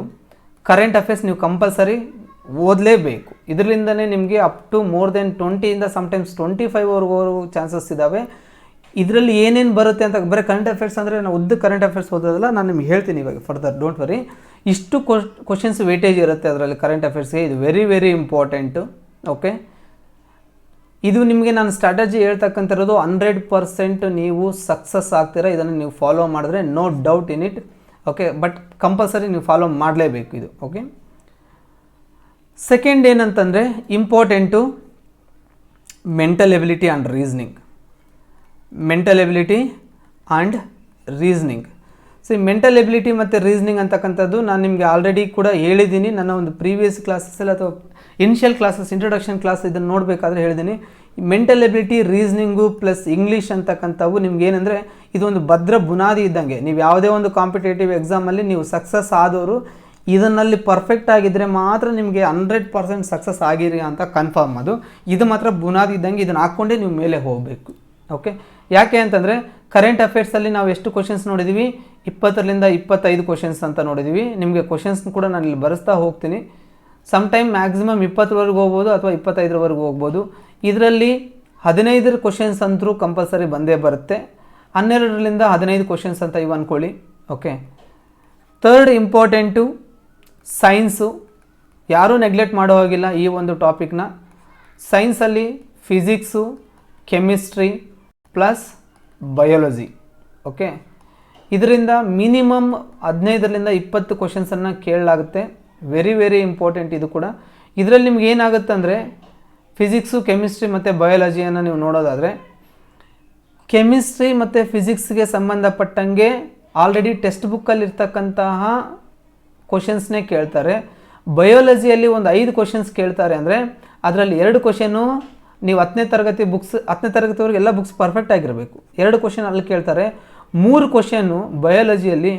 ಕರೆಂಟ್ ಅಫೇರ್ಸ್ ನೀವು ಕಂಪಲ್ಸರಿ ಓದಲೇಬೇಕು. ಇದರಿಂದನೇ ನಿಮಗೆ up to more than 20 sometimes 25ವರೆಗೂ ಚಾನ್ಸಸ್ ಇದ್ದಾವೆ. ಇದರಲ್ಲಿ ಏನೇನು ಬರುತ್ತೆ ಅಂತ ಬರೀ ಕರೆಂಟ್ ಅಫೇರ್ಸ್ ಅಂದರೆ ನಾವು ಕರೆಂಟ್ ಅಫೇರ್ಸ್ ಓದೋದಲ್ಲ, ನಾನು ನಿಮ್ಗೆ ಹೇಳ್ತೀನಿ ಇವಾಗ ಫರ್ದರ್, ಡೋಂಟ್ ವರಿ. ಇಷ್ಟು ಕ್ವಶನ್ಸ್ ವೇಟೇಜ್ ಇರುತ್ತೆ ಅದರಲ್ಲಿ ಕರೆಂಟ್ ಅಫೇರ್ಸ್ಗೆ. ಇದು ವೆರಿ ವೆರಿ ಇಂಪಾರ್ಟೆಂಟು. ಓಕೆ, ಇದು ನಿಮಗೆ ನಾನು ಸ್ಟ್ರಾಟಜಿ ಹೇಳ್ತಕ್ಕಂಥದ್ದು 100% ನೀವು ಸಕ್ಸಸ್ ಆಗ್ತೀರಾ. ಇದನ್ನು ನೀವು ಫಾಲೋ ಮಾಡಿದ್ರೆ no doubt in it. Okay, but compulsory ನೀವು ಫಾಲೋ ಮಾಡಲೇಬೇಕು ಇದು. ಓಕೆ, ಸೆಕೆಂಡ್ ಏನಂತಂದರೆ important mental ability and reasoning. So mental ability ಮತ್ತು ರೀಸ್ನಿಂಗ್ ಅಂತಕ್ಕಂಥದ್ದು ನಾನು ನಿಮಗೆ ಆಲ್ರೆಡಿ ಕೂಡ ಹೇಳಿದ್ದೀನಿ ನನ್ನ ಒಂದು ಪ್ರೀವಿಯಸ್ ಕ್ಲಾಸಸ್ಸಲ್ಲಿ ಅಥವಾ ಇನಿಷಿಯಲ್ ಕ್ಲಾಸಸ್, ಇಂಟ್ರೊಡಕ್ಷನ್ ಕ್ಲಾಸ್ ಇದನ್ನು ನೋಡಬೇಕಾದ್ರೆ ಹೇಳಿದ್ದೀನಿ. Mental ability, reasoning plus English ಅಂತಕ್ಕಂಥವು ನಿಮ್ಗೆ ಏನಂದರೆ ಇದೊಂದು ಭದ್ರ ಬುನಾದಿ ಇದ್ದಂಗೆ. ನೀವು ಯಾವುದೇ ಒಂದು ಕಾಂಪಿಟೇಟಿವ್ ಎಕ್ಸಾಮಲ್ಲಿ ನೀವು ಸಕ್ಸಸ್ ಆದವರು ಇದನ್ನಲ್ಲಿ ಪರ್ಫೆಕ್ಟ್ ಆಗಿದ್ದರೆ ಮಾತ್ರ ನಿಮಗೆ 100% ಸಕ್ಸಸ್ ಆಗಿರಿ ಅಂತ ಕನ್ಫರ್ಮ್. ಇದು ಮಾತ್ರ ಬುನಾದಿ ಇದ್ದಂಗೆ, ಇದನ್ನು ಹಾಕ್ಕೊಂಡೇ ನೀವು ಮೇಲೆ ಹೋಗಬೇಕು. ಓಕೆ, ಯಾಕೆ ಅಂತಂದರೆ ಕರೆಂಟ್ ಅಫೇರ್ಸಲ್ಲಿ ನಾವು ಎಷ್ಟು ಕ್ವಶನ್ಸ್ ನೋಡಿದ್ದೀವಿ, 20ರಿಂದ 25 ಕ್ವಶನ್ಸ್ ಅಂತ ನೋಡಿದ್ದೀವಿ. ನಿಮಗೆ ಕ್ವಶನ್ಸ್ ಕೂಡ ನಾನು ಇಲ್ಲಿ ಬರೆಸ್ತಾ ಹೋಗ್ತೀನಿ. ಸಮ್ಟೈಮ್ ಮ್ಯಾಕ್ಸಿಮಮ್ 20ವರೆಗೂ ಹೋಗ್ಬೋದು ಅಥವಾ 25ವರೆಗೂ ಹೋಗ್ಬೋದು. ಇದರಲ್ಲಿ 15 ಕ್ವಶನ್ಸ್ ಅಂತೂ ಕಂಪಲ್ಸರಿ ಬಂದೇ ಬರುತ್ತೆ. 12ರಿಂದ 15 ಕ್ವಶನ್ಸ್ ಅಂತ ಇವು ಅಂದ್ಕೊಳ್ಳಿ. Okay, third important science. ಯಾರೂ ನೆಗ್ಲೆಕ್ಟ್ ಮಾಡೋ ಹಾಗಿಲ್ಲ ಈ ಒಂದು ಟಾಪಿಕ್ನ. ಸೈನ್ಸಲ್ಲಿ physics, chemistry plus biology. Okay, ಇದರಿಂದ ಮಿನಿಮಮ್ 15ರಿಂದ 20 ಕ್ವಶನ್ಸನ್ನು ಕೇಳಲಾಗುತ್ತೆ. ವೆರಿ ವೆರಿ ಇಂಪಾರ್ಟೆಂಟ್ ಇದು ಕೂಡ. ಇದರಲ್ಲಿ ನಿಮ್ಗೆ ಏನಾಗುತ್ತೆ ಅಂದರೆ ಫಿಸಿಕ್ಸು, ಕೆಮಿಸ್ಟ್ರಿ ಮತ್ತು ಬಯಾಲಜಿಯನ್ನು ನೀವು ನೋಡೋದಾದರೆ, ಕೆಮಿಸ್ಟ್ರಿ ಮತ್ತು ಫಿಸಿಕ್ಸ್ಗೆ ಸಂಬಂಧಪಟ್ಟಂಗೆ ಆಲ್ರೆಡಿ ಟೆಕ್ಸ್ಟ್ ಬುಕ್ಕಲ್ಲಿರ್ತಕ್ಕಂತಹ ಕ್ವಶನ್ಸ್ನೇ ಕೇಳ್ತಾರೆ. ಬಯಾಲಜಿಯಲ್ಲಿ ಒಂದು 5 ಕ್ವಶನ್ಸ್ ಕೇಳ್ತಾರೆ ಅಂದರೆ ಅದರಲ್ಲಿ 2 ಕ್ವಶನು ನೀವು 10ನೇ ತರಗತಿವರೆಗೆ ಎಲ್ಲ ಬುಕ್ಸ್ ಪರ್ಫೆಕ್ಟ್ ಆಗಿರಬೇಕು. 2 ಕ್ವಶನ್ ಅಲ್ಲಿ ಕೇಳ್ತಾರೆ. 3 ಕ್ವಶನ್ನು ಬಯಾಲಜಿಯಲ್ಲಿ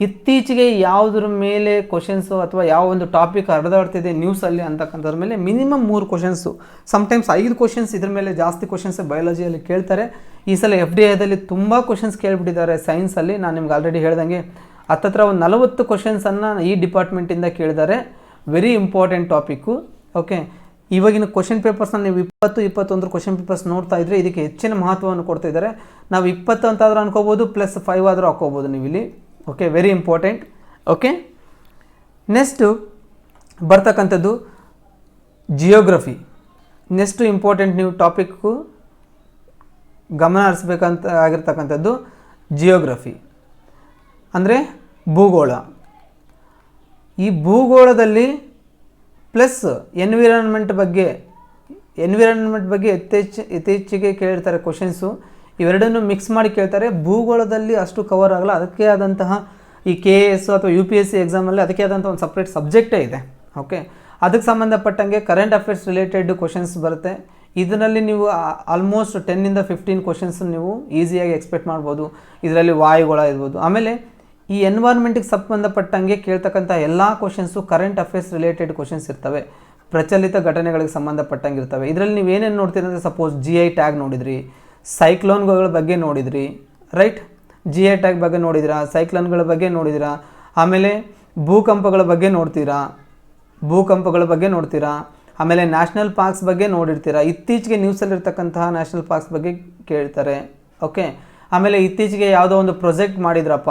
ಇತ್ತೀಚೆಗೆ ಯಾವುದ್ರ ಮೇಲೆ ಕ್ವಶನ್ಸು ಅಥವಾ ಯಾವ ಒಂದು ಟಾಪಿಕ್ ಹರಿದಾಡ್ತಿದೆ ನ್ಯೂಸಲ್ಲಿ ಅಂತಕ್ಕಂಥದ್ರ ಮೇಲೆ ಮಿನಿಮಮ್ 3 ಕ್ವಶನ್ಸು, ಸಮ್ಟೈಮ್ಸ್ 5 ಕ್ವಶನ್ಸ್ ಇದ್ರ ಮೇಲೆ ಜಾಸ್ತಿ ಕ್ವಶನ್ಸ್ ಬಯಾಲಜಿಯಲ್ಲಿ ಕೇಳ್ತಾರೆ. ಈ ಸಲ FDIದಲ್ಲಿ ತುಂಬ ಕ್ವಶನ್ಸ್ ಕೇಳಿಬಿಟ್ಟಿದ್ದಾರೆ ಸೈನ್ಸಲ್ಲಿ. ನಾನು ನಿಮ್ಗೆ ಆಲ್ರೆಡಿ ಹೇಳ್ದಂಗೆ ಹತ್ತತ್ರ ಒಂದು 40 ಕ್ವಶನ್ಸನ್ನು ಈ ಡಿಪಾರ್ಟ್ಮೆಂಟಿಂದ ಕೇಳಿದ್ದಾರೆ. Very important topic. ಓಕೆ, ಇವಾಗಿನ ಕ್ವಶನ್ ಪೇಪರ್ಸ್ನ ನೀವು 20-21 ಕ್ವಶನ್ ಪೇಪರ್ಸ್ ನೋಡ್ತಾ ಇದ್ದರೆ ಇದಕ್ಕೆ ಹೆಚ್ಚಿನ ಮಹತ್ವವನ್ನು ಕೊಡ್ತಾ ಇದ್ದಾರೆ. ನಾವು 20 ಅಂತಾದರೂ ಅನ್ಕೋಬೋದು, ಪ್ಲಸ್ 5 ಆದರೂ ಹಾಕೋಬೋದು ನೀವು ಇಲ್ಲಿ. Okay, very important. Okay, next ಬರ್ತಕ್ಕಂಥದ್ದು ಜಿಯೋಗ್ರಫಿ. ನೆಕ್ಸ್ಟು ಇಂಪಾರ್ಟೆಂಟ್ ನೀವು ಟಾಪಿಕ್ಕು ಗಮನ ಹರಿಸ್ಬೇಕಂತ ಆಗಿರ್ತಕ್ಕಂಥದ್ದು ಜಿಯೋಗ್ರಫಿ ಅಂದರೆ ಭೂಗೋಳ. ಈ ಭೂಗೋಳದಲ್ಲಿ ಪ್ಲಸ್ ಎನ್ವಿರಾನ್ಮೆಂಟ್ ಬಗ್ಗೆ ಇತ್ತೀಚೆಗೆ ಕೇಳಿರ್ತಾರೆ ಕ್ವಶನ್ಸು. ಇವೆರಡನ್ನು ಮಿಕ್ಸ್ ಮಾಡಿ ಕೇಳ್ತಾರೆ. ಭೂಗೋಳದಲ್ಲಿ ಅಷ್ಟು ಕವರ್ ಆಗಲ್ಲ. ಅದಕ್ಕೆ ಆದಂತಹ ಈ KAS ಅಥವಾ UPSC ಎಕ್ಸಾಮಲ್ಲಿ ಅದಕ್ಕೆ ಆದಂಥ ಒಂದು ಸಪ್ರೇಟ್ ಸಬ್ಜೆಕ್ಟೇ ಇದೆ. ಓಕೆ, ಅದಕ್ಕೆ ಸಂಬಂಧಪಟ್ಟಂಗೆ ಕರೆಂಟ್ ಅಫೇರ್ಸ್ ರಿಲೇಟೆಡ್ ಕ್ವಶನ್ಸ್ ಬರುತ್ತೆ. ಇದರಲ್ಲಿ ನೀವು ಆಲ್ಮೋಸ್ಟ್ 10ರಿಂದ 15 ಕ್ವಶನ್ಸ್ ನೀವು ಈಸಿಯಾಗಿ ಎಕ್ಸ್ಪೆಕ್ಟ್ ಮಾಡ್ಬೋದು. ಇದರಲ್ಲಿ ವಾಯುಗೋಳ ಇರ್ಬೋದು. ಆಮೇಲೆ ಈ ಎನ್ವೈರ್ಮೆಂಟಿಗೆ ಸಂಬಂಧಪಟ್ಟಂಗೆ ಕೇಳ್ತಕ್ಕಂಥ ಎಲ್ಲ questions current affairs related questions ಇರ್ತವೆ. ಪ್ರಚಲಿತ ಘಟನೆಗಳಿಗೆ ಸಂಬಂಧಪಟ್ಟಂಗೆ ಇರ್ತವೆ. ಇದರಲ್ಲಿ ನೀವು ಏನೇನು ನೋಡ್ತೀರಿ ಅಂದರೆ, ಸಪೋಸ್ GI ಟ್ಯಾಗ್ ನೋಡಿದ್ರಿ, ಸೈಕ್ಲೋನ್ಗಳ ಬಗ್ಗೆ ನೋಡಿದ್ರಿ, ರೈಟ್. ಜಿಐ ಟ್ಯಾಗ್ ಬಗ್ಗೆ ನೋಡಿದಿರಾ, ಸೈಕ್ಲೋನ್ಗಳ ಬಗ್ಗೆ ನೋಡಿದಿರಾ, ಆಮೇಲೆ ಭೂಕಂಪಗಳ ಬಗ್ಗೆ ನೋಡ್ತೀರಾ, ಆಮೇಲೆ ನ್ಯಾಷನಲ್ ಪಾರ್ಕ್ಸ್ ಬಗ್ಗೆ ನೋಡಿರ್ತೀರಾ. ಇತ್ತೀಚೆಗೆ ನ್ಯೂಸಲ್ಲಿರ್ತಕ್ಕಂತಹ ನ್ಯಾಷನಲ್ ಪಾರ್ಕ್ಸ್ ಬಗ್ಗೆ ಕೇಳ್ತಾರೆ. ಓಕೆ, ಆಮೇಲೆ ಇತ್ತೀಚೆಗೆ ಯಾವುದೋ ಒಂದು ಪ್ರಾಜೆಕ್ಟ್ ಮಾಡಿದ್ರಪ್ಪ,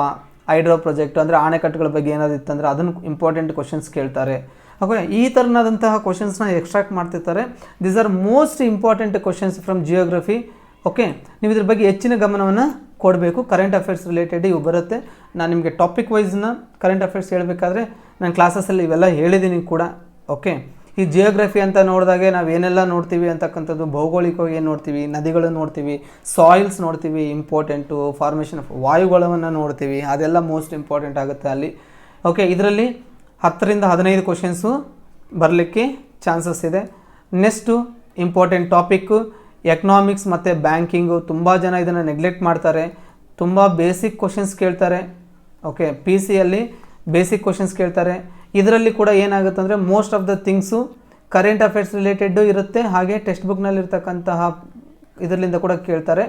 ಹೈಡ್ರೋ ಪ್ರಾಜೆಕ್ಟ್ ಅಂದರೆ ಆಣೆಕಟ್ಟುಗಳ ಬಗ್ಗೆ ಏನಾದ್ರು ಇತ್ತಂದರೆ ಅದನ್ನು ಇಂಪಾರ್ಟೆಂಟ್ ಕ್ವಶನ್ಸ್ ಕೇಳ್ತಾರೆ. ಓಕೆ, ಈ ಥರನಾದಂತಹ ಕ್ವಶನ್ಸ್ನ ಎಕ್ಸ್ಟ್ರಾಕ್ಟ್ ಮಾಡ್ತಿರ್ತಾರೆ. These are most important questions from geography. Okay, ನೀವು ಇದ್ರ ಬಗ್ಗೆ ಹೆಚ್ಚಿನ ಗಮನವನ್ನು ಕೊಡಬೇಕು. ಕರೆಂಟ್ ಅಫೇರ್ಸ್ ರಿಲೇಟೆಡ್ ಇವು ಬರುತ್ತೆ. ನಾನು ನಿಮಗೆ ಟಾಪಿಕ್ ವೈಸ್ನ ಕರೆಂಟ್ ಅಫೇರ್ಸ್ ಹೇಳಬೇಕಾದ್ರೆ ನಾನು ಕ್ಲಾಸಸ್ಸಲ್ಲಿ ಇವೆಲ್ಲ ಹೇಳಿದ್ದೀನಿ ಕೂಡ. ಓಕೆ, ಈ ಜಿಯೋಗ್ರಫಿ ಅಂತ ನೋಡಿದಾಗೆ ನಾವು ಏನೆಲ್ಲ ನೋಡ್ತೀವಿ ಅಂತಕ್ಕಂಥದ್ದು, ಭೌಗೋಳಿಕವಾಗಿ ಏನು ನೋಡ್ತೀವಿ, ನದಿಗಳು ನೋಡ್ತೀವಿ, ಸಾಯಿಲ್ಸ್ ನೋಡ್ತೀವಿ, ಇಂಪಾರ್ಟೆಂಟು ಫಾರ್ಮೇಷನ್ ಆಫ್ ವಾಯುಗುಣವನ್ನು ನೋಡ್ತೀವಿ, ಅದೆಲ್ಲ ಮೋಸ್ಟ್ ಇಂಪಾರ್ಟೆಂಟ್ ಆಗುತ್ತೆ ಅಲ್ಲಿ. ಓಕೆ, ಇದರಲ್ಲಿ 10ರಿಂದ 15 ಕ್ವಶನ್ಸು ಬರಲಿಕ್ಕೆ ಚಾನ್ಸಸ್ ಇದೆ. ನೆಕ್ಸ್ಟು ಇಂಪಾರ್ಟೆಂಟ್ ಟಾಪಿಕ್ಕು ಎಕನಾಮಿಕ್ಸ್ ಮತ್ತು ಬ್ಯಾಂಕಿಂಗು. ತುಂಬ ಜನ ಇದನ್ನು ನೆಗ್ಲೆಕ್ಟ್ ಮಾಡ್ತಾರೆ. ತುಂಬ ಬೇಸಿಕ್ ಕ್ವಶನ್ಸ್ ಕೇಳ್ತಾರೆ. ಓಕೆ, ಪಿ ಸಿಯಲ್ಲಿ ಬೇಸಿಕ್ ಕ್ವಶನ್ಸ್ ಕೇಳ್ತಾರೆ. ಇದರಲ್ಲಿ ಕೂಡ ಏನಾಗುತ್ತೆ ಅಂದರೆ most of the things current affairs related ಇರುತ್ತೆ, ಹಾಗೆ ಟೆಕ್ಸ್ಟ್ ಬುಕ್ನಲ್ಲಿರ್ತಕ್ಕಂತಹ ಇದರಿಂದ ಕೂಡ ಕೇಳ್ತಾರೆ.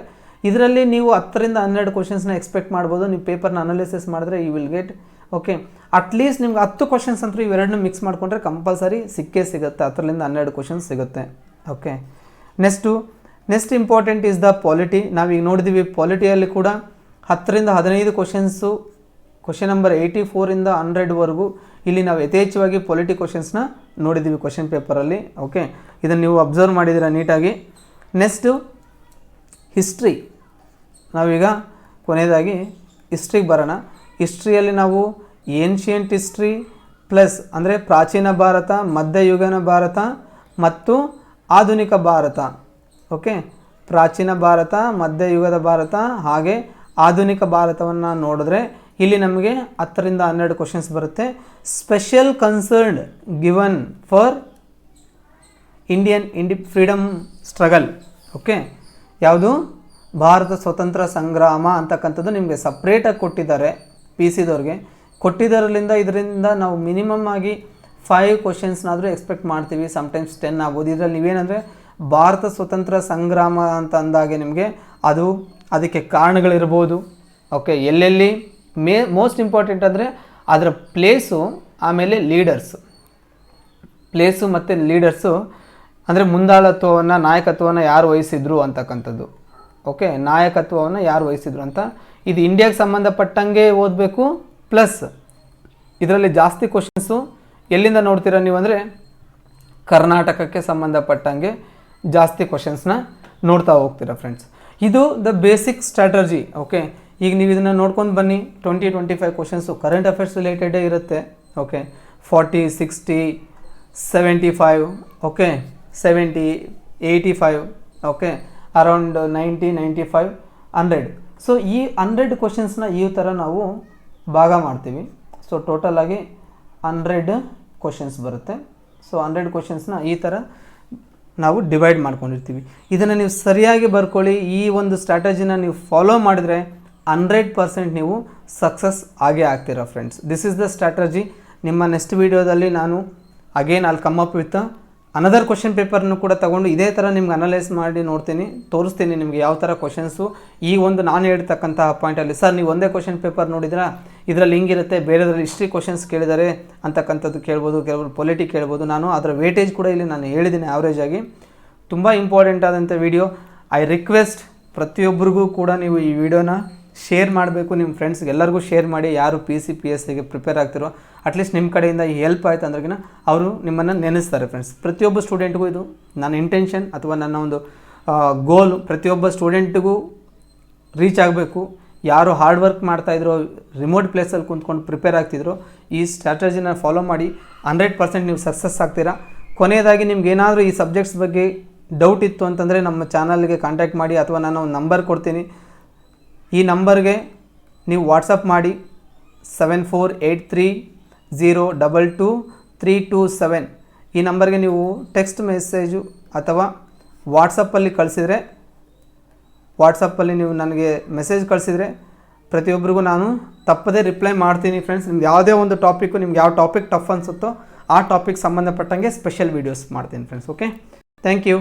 ಇದರಲ್ಲಿ ನೀವು 10ರಿಂದ 12 ಕ್ವಶನ್ಸ್ನ ಎಕ್ಸ್ಪೆಕ್ಟ್ ಮಾಡ್ಬೋದು. ನೀವು ಪೇಪರ್ನ ಅನಾಲಿಸಿಸ್ ಮಾಡಿದ್ರೆ you will get. Okay, at least ನಿಮ್ಗೆ 10 ಕ್ವಶನ್ಸ್ ಅಂತೂ ಇವೆರಡನ್ನೂ ಮಿಕ್ಸ್ ಮಾಡಿಕೊಂಡ್ರೆ ಕಂಪಲ್ಸರಿ ಸಿಕ್ಕೇ ಸಿಗುತ್ತೆ. 10ರಿಂದ 12 ಕ್ವಶನ್ಸ್ ಸಿಗುತ್ತೆ. Okay, next important is the polity. ನಾವೀಗ ನೋಡಿದ್ದೀವಿ ಪಾಲಿಟಿಯಲ್ಲಿ ಕೂಡ 10ರಿಂದ 15 ಕ್ವಶನ್ಸು, ಕ್ವಶನ್ ನಂಬರ್ 84ರಿಂದ 100ವರೆಗೂ ಇಲ್ಲಿ ನಾವು ಯಥೇಚ್ಛವಾಗಿ ಪೊಲಿಟಿ ಕ್ವಶನ್ಸ್ನ ನೋಡಿದ್ದೀವಿ ಕ್ವಶನ್ ಪೇಪರಲ್ಲಿ. ಓಕೆ, ಇದನ್ನು ನೀವು ಅಬ್ಸರ್ವ್ ಮಾಡಿದ್ದೀರಾ ನೀಟಾಗಿ. Next history. ನಾವೀಗ ಕೊನೆಯದಾಗಿ ಹಿಸ್ಟ್ರಿಗೆ ಬರೋಣ. ಹಿಸ್ಟ್ರಿಯಲ್ಲಿ ನಾವು ಏನ್ಷಿಯಂಟ್ ಹಿಸ್ಟ್ರಿ ಪ್ಲಸ್ ಅಂದರೆ ಪ್ರಾಚೀನ ಭಾರತ, ಮಧ್ಯಯುಗನ ಭಾರತ ಮತ್ತು ಆಧುನಿಕ ಭಾರತ. ಓಕೆ, ಪ್ರಾಚೀನ ಭಾರತ, ಮಧ್ಯಯುಗದ ಭಾರತ ಹಾಗೆ ಆಧುನಿಕ ಭಾರತವನ್ನು ನೋಡಿದ್ರೆ ಇಲ್ಲಿ ನಮಗೆ 10ರಿಂದ 12 ಕ್ವಶನ್ಸ್ ಬರುತ್ತೆ. Special concern given for Indian freedom struggle. Okay, ಯಾವುದು ಭಾರತ ಸ್ವತಂತ್ರ ಸಂಗ್ರಾಮ ಅಂತಕ್ಕಂಥದ್ದು ನಿಮಗೆ ಸಪ್ರೇಟಾಗಿ ಕೊಟ್ಟಿದ್ದಾರೆ. ಪಿ ಸಿದವ್ರಿಗೆ ಕೊಟ್ಟಿದ್ದರಲ್ಲಿಂದ ಇದರಿಂದ ನಾವು ಮಿನಿಮಮ್ ಆಗಿ 5 ಕ್ವಶನ್ಸ್ನಾದರೂ ಎಕ್ಸ್ಪೆಕ್ಟ್ ಮಾಡ್ತೀವಿ. ಸಮ್ಟೈಮ್ಸ್ 10 ಆಗ್ಬೋದು. ಇದರಲ್ಲಿ ನೀವೇನಂದರೆ ಭಾರತ ಸ್ವತಂತ್ರ ಸಂಗ್ರಾಮ ಅಂತ ಅಂದಾಗೆ ನಿಮಗೆ ಅದಕ್ಕೆ ಕಾರಣಗಳಿರ್ಬೋದು. ಓಕೆ, ಎಲ್ಲೆಲ್ಲಿ ಮೋಸ್ಟ್ ಇಂಪಾರ್ಟೆಂಟ್ ಅಂದರೆ ಅದರ ಪ್ಲೇಸು, ಆಮೇಲೆ ಪ್ಲೇಸು ಮತ್ತು ಲೀಡರ್ಸು ಅಂದರೆ ಮುಂದಾಳತ್ವವನ್ನು, ನಾಯಕತ್ವವನ್ನು ಯಾರು ವಹಿಸಿದ್ರು ಅಂತಕ್ಕಂಥದ್ದು. ಓಕೆ, ನಾಯಕತ್ವವನ್ನು ಯಾರು ವಹಿಸಿದ್ರು ಅಂತ ಇದು ಇಂಡಿಯಾಗೆ ಸಂಬಂಧಪಟ್ಟಂಗೆ ಓದಬೇಕು. ಪ್ಲಸ್ ಇದರಲ್ಲಿ ಜಾಸ್ತಿ ಕ್ವಶನ್ಸು ಎಲ್ಲಿಂದ ನೋಡ್ತೀರಾ ನೀವು ಅಂದರೆ ಕರ್ನಾಟಕಕ್ಕೆ ಸಂಬಂಧಪಟ್ಟಂಗೆ ಜಾಸ್ತಿ ಕ್ವಶನ್ಸ್ನ ನೋಡ್ತಾ ಹೋಗ್ತೀರಾ ಫ್ರೆಂಡ್ಸ್. ಇದು ದ ಬೇಸಿಕ್ ಸ್ಟ್ರಾಟಜಿ. ಓಕೆ, ಈಗ ನೀವು ಇದನ್ನು ನೋಡ್ಕೊಂಡು ಬನ್ನಿ. 20-25 ಕ್ವಶನ್ಸು ಕರೆಂಟ್ ಅಫೇರ್ಸ್ ರಿಲೇಟೆಡೇ ಇರುತ್ತೆ. Okay, 40, 60, 75, okay 70, 85, okay around 90, 95, 100. So ಈ 100 ಕ್ವಶನ್ಸ್ನ ಈ ಥರ ನಾವು ಭಾಗ ಮಾಡ್ತೀವಿ. ಸೊ ಟೋಟಲಾಗಿ 100 ಕ್ವಶನ್ಸ್ ಬರುತ್ತೆ. ಸೊ 100 ಕ್ವಶನ್ಸ್ನ ಈ ಥರ ನಾವು ಡಿವೈಡ್ ಮಾಡ್ಕೊಂಡಿರ್ತೀವಿ. ಇದನ್ನು ನೀವು ಸರಿಯಾಗಿ ಬರ್ಕೊಳ್ಳಿ. ಈ ಒಂದು ಸ್ಟ್ರಾಟಜಿನ ನೀವು ಫಾಲೋ ಮಾಡಿದರೆ 100% ನೀವು ಸಕ್ಸಸ್ ಆಗೇ ಆಗ್ತೀರಾ friends. This is the strategy. ನಿಮ್ಮ ನೆಕ್ಸ್ಟ್ ವೀಡಿಯೋದಲ್ಲಿ ನಾನು again come up with another question ಪೇಪರ್ನು ಕೂಡ ತೊಗೊಂಡು ಇದೇ ಥರ ನಿಮ್ಗೆ ಅನಲೈಸ್ ಮಾಡಿ ತೋರಿಸ್ತೀನಿ ನಿಮಗೆ ಯಾವ ಥರ ಕ್ವಶನ್ಸು ಈ ಒಂದು ನಾನು ಹೇಳ್ತಕ್ಕಂತಹ ಪಾಯಿಂಟಲ್ಲಿ. ಸರ್ ನೀವು ಒಂದೇ ಕ್ವಶನ್ ಪೇಪರ್ ನೋಡಿದ್ರಾ, ಇದರಲ್ಲಿ ಹಿಂಗಿರುತ್ತೆ, ಬೇರೆದ್ರಲ್ಲಿ ಹಿಸ್ಟ್ರಿ ಕ್ವಶನ್ಸ್ ಕೇಳಿದ್ದಾರೆ ಅಂತಕ್ಕಂಥದ್ದು ಕೇಳ್ಬೋದು, ಕೆಲವರು ಪೊಲಿಟಿ ಕೇಳ್ಬೋದು. ನಾನು ಅದರ ವೇಟೇಜ್ ಕೂಡ ಇಲ್ಲಿ ನಾನು ಹೇಳಿದ್ದೀನಿ ಆವ್ರೇಜ್ ಆಗಿ. ತುಂಬ ಇಂಪಾರ್ಟೆಂಟ್ ಆದಂಥ ವಿಡಿಯೋ. ಐ ರಿಕ್ವೆಸ್ಟ್ ಪ್ರತಿಯೊಬ್ಬರಿಗೂ ಕೂಡ ನೀವು ಈ ವಿಡಿಯೋನ ಶೇರ್ ಮಾಡಬೇಕು. ನಿಮ್ಮ ಫ್ರೆಂಡ್ಸ್ಗೆ ಎಲ್ಲರಿಗೂ ಶೇರ್ ಮಾಡಿ. ಯಾರು PCPSCಗೆ ಪ್ರಿಪೇರ್ ಆಗ್ತಿರೋ ಅಟ್ಲೀಸ್ಟ್ ನಿಮ್ಮ ಕಡೆಯಿಂದ ಈ ಹೆಲ್ಪ್ ಆಯಿತು ಅಂದ್ರೆಗಿನ ಅವರು ನಿಮ್ಮನ್ನು ನೆನೆಸ್ತಾರೆ ಫ್ರೆಂಡ್ಸ್. ಪ್ರತಿಯೊಬ್ಬ ಸ್ಟೂಡೆಂಟ್ಗೂ ಇದು ನನ್ನ ಇಂಟೆನ್ಷನ್ ಅಥವಾ ನನ್ನ ಒಂದು ಗೋಲ್. ಪ್ರತಿಯೊಬ್ಬ ಸ್ಟೂಡೆಂಟ್ಗೂ ರೀಚ್ ಆಗಬೇಕು. ಯಾರು ಹಾರ್ಡ್ ವರ್ಕ್ ಮಾಡ್ತಾಯಿದ್ರು, ರಿಮೋಟ್ ಪ್ಲೇಸಲ್ಲಿ ಕುಂತ್ಕೊಂಡು ಪ್ರಿಪೇರ್ ಆಗ್ತಿದ್ರು, ಈ ಸ್ಟ್ರಾಟಜಿನ ಫಾಲೋ ಮಾಡಿ 100% ನೀವು ಸಕ್ಸಸ್ ಆಗ್ತೀರಾ. ಕೊನೆಯದಾಗಿ ನಿಮ್ಗೆ ಏನಾದರೂ ಈ ಸಬ್ಜೆಕ್ಟ್ಸ್ ಬಗ್ಗೆ ಡೌಟ್ ಇತ್ತು ಅಂತಂದರೆ ನಮ್ಮ ಚಾನಲ್ಗೆ ಕಾಂಟ್ಯಾಕ್ಟ್ ಮಾಡಿ, ಅಥವಾ ನಾನು ಒಂದು ನಂಬರ್ ಕೊಡ್ತೀನಿ. ಈ ನಂಬರ್ಗೆ ನೀವು ವಾಟ್ಸಪ್ ಮಾಡಿ 7483022327. ಈ ನಂಬರ್ಗೆ ನೀವು ಟೆಕ್ಸ್ಟ್ ಮೆಸೇಜು ಅಥವಾ ವಾಟ್ಸಪ್ಪಲ್ಲಿ ಕಳಿಸಿದರೆ, ವಾಟ್ಸಪ್ಪಲ್ಲಿ ನೀವು ನನಗೆ ಮೆಸೇಜ್ ಕಳಿಸಿದರೆ ಪ್ರತಿಯೊಬ್ಬರಿಗೂ ನಾನು ತಪ್ಪದೇ ರಿಪ್ಲೈ ಮಾಡ್ತೀನಿ ಫ್ರೆಂಡ್ಸ್. ನಿಮ್ಗೆ ಯಾವುದೇ ಒಂದು ಟಾಪಿಕ್ಕು, ನಿಮ್ಗೆ ಯಾವ ಟಾಪಿಕ್ ಟಫ್ ಅನಿಸುತ್ತೋ ಆ ಟಾಪಿಕ್ ಸಂಬಂಧಪಟ್ಟಂಗೆ ಸ್ಪೆಷಲ್ ವೀಡಿಯೋಸ್ ಮಾಡ್ತೀನಿ ಫ್ರೆಂಡ್ಸ್. Okay, thank you.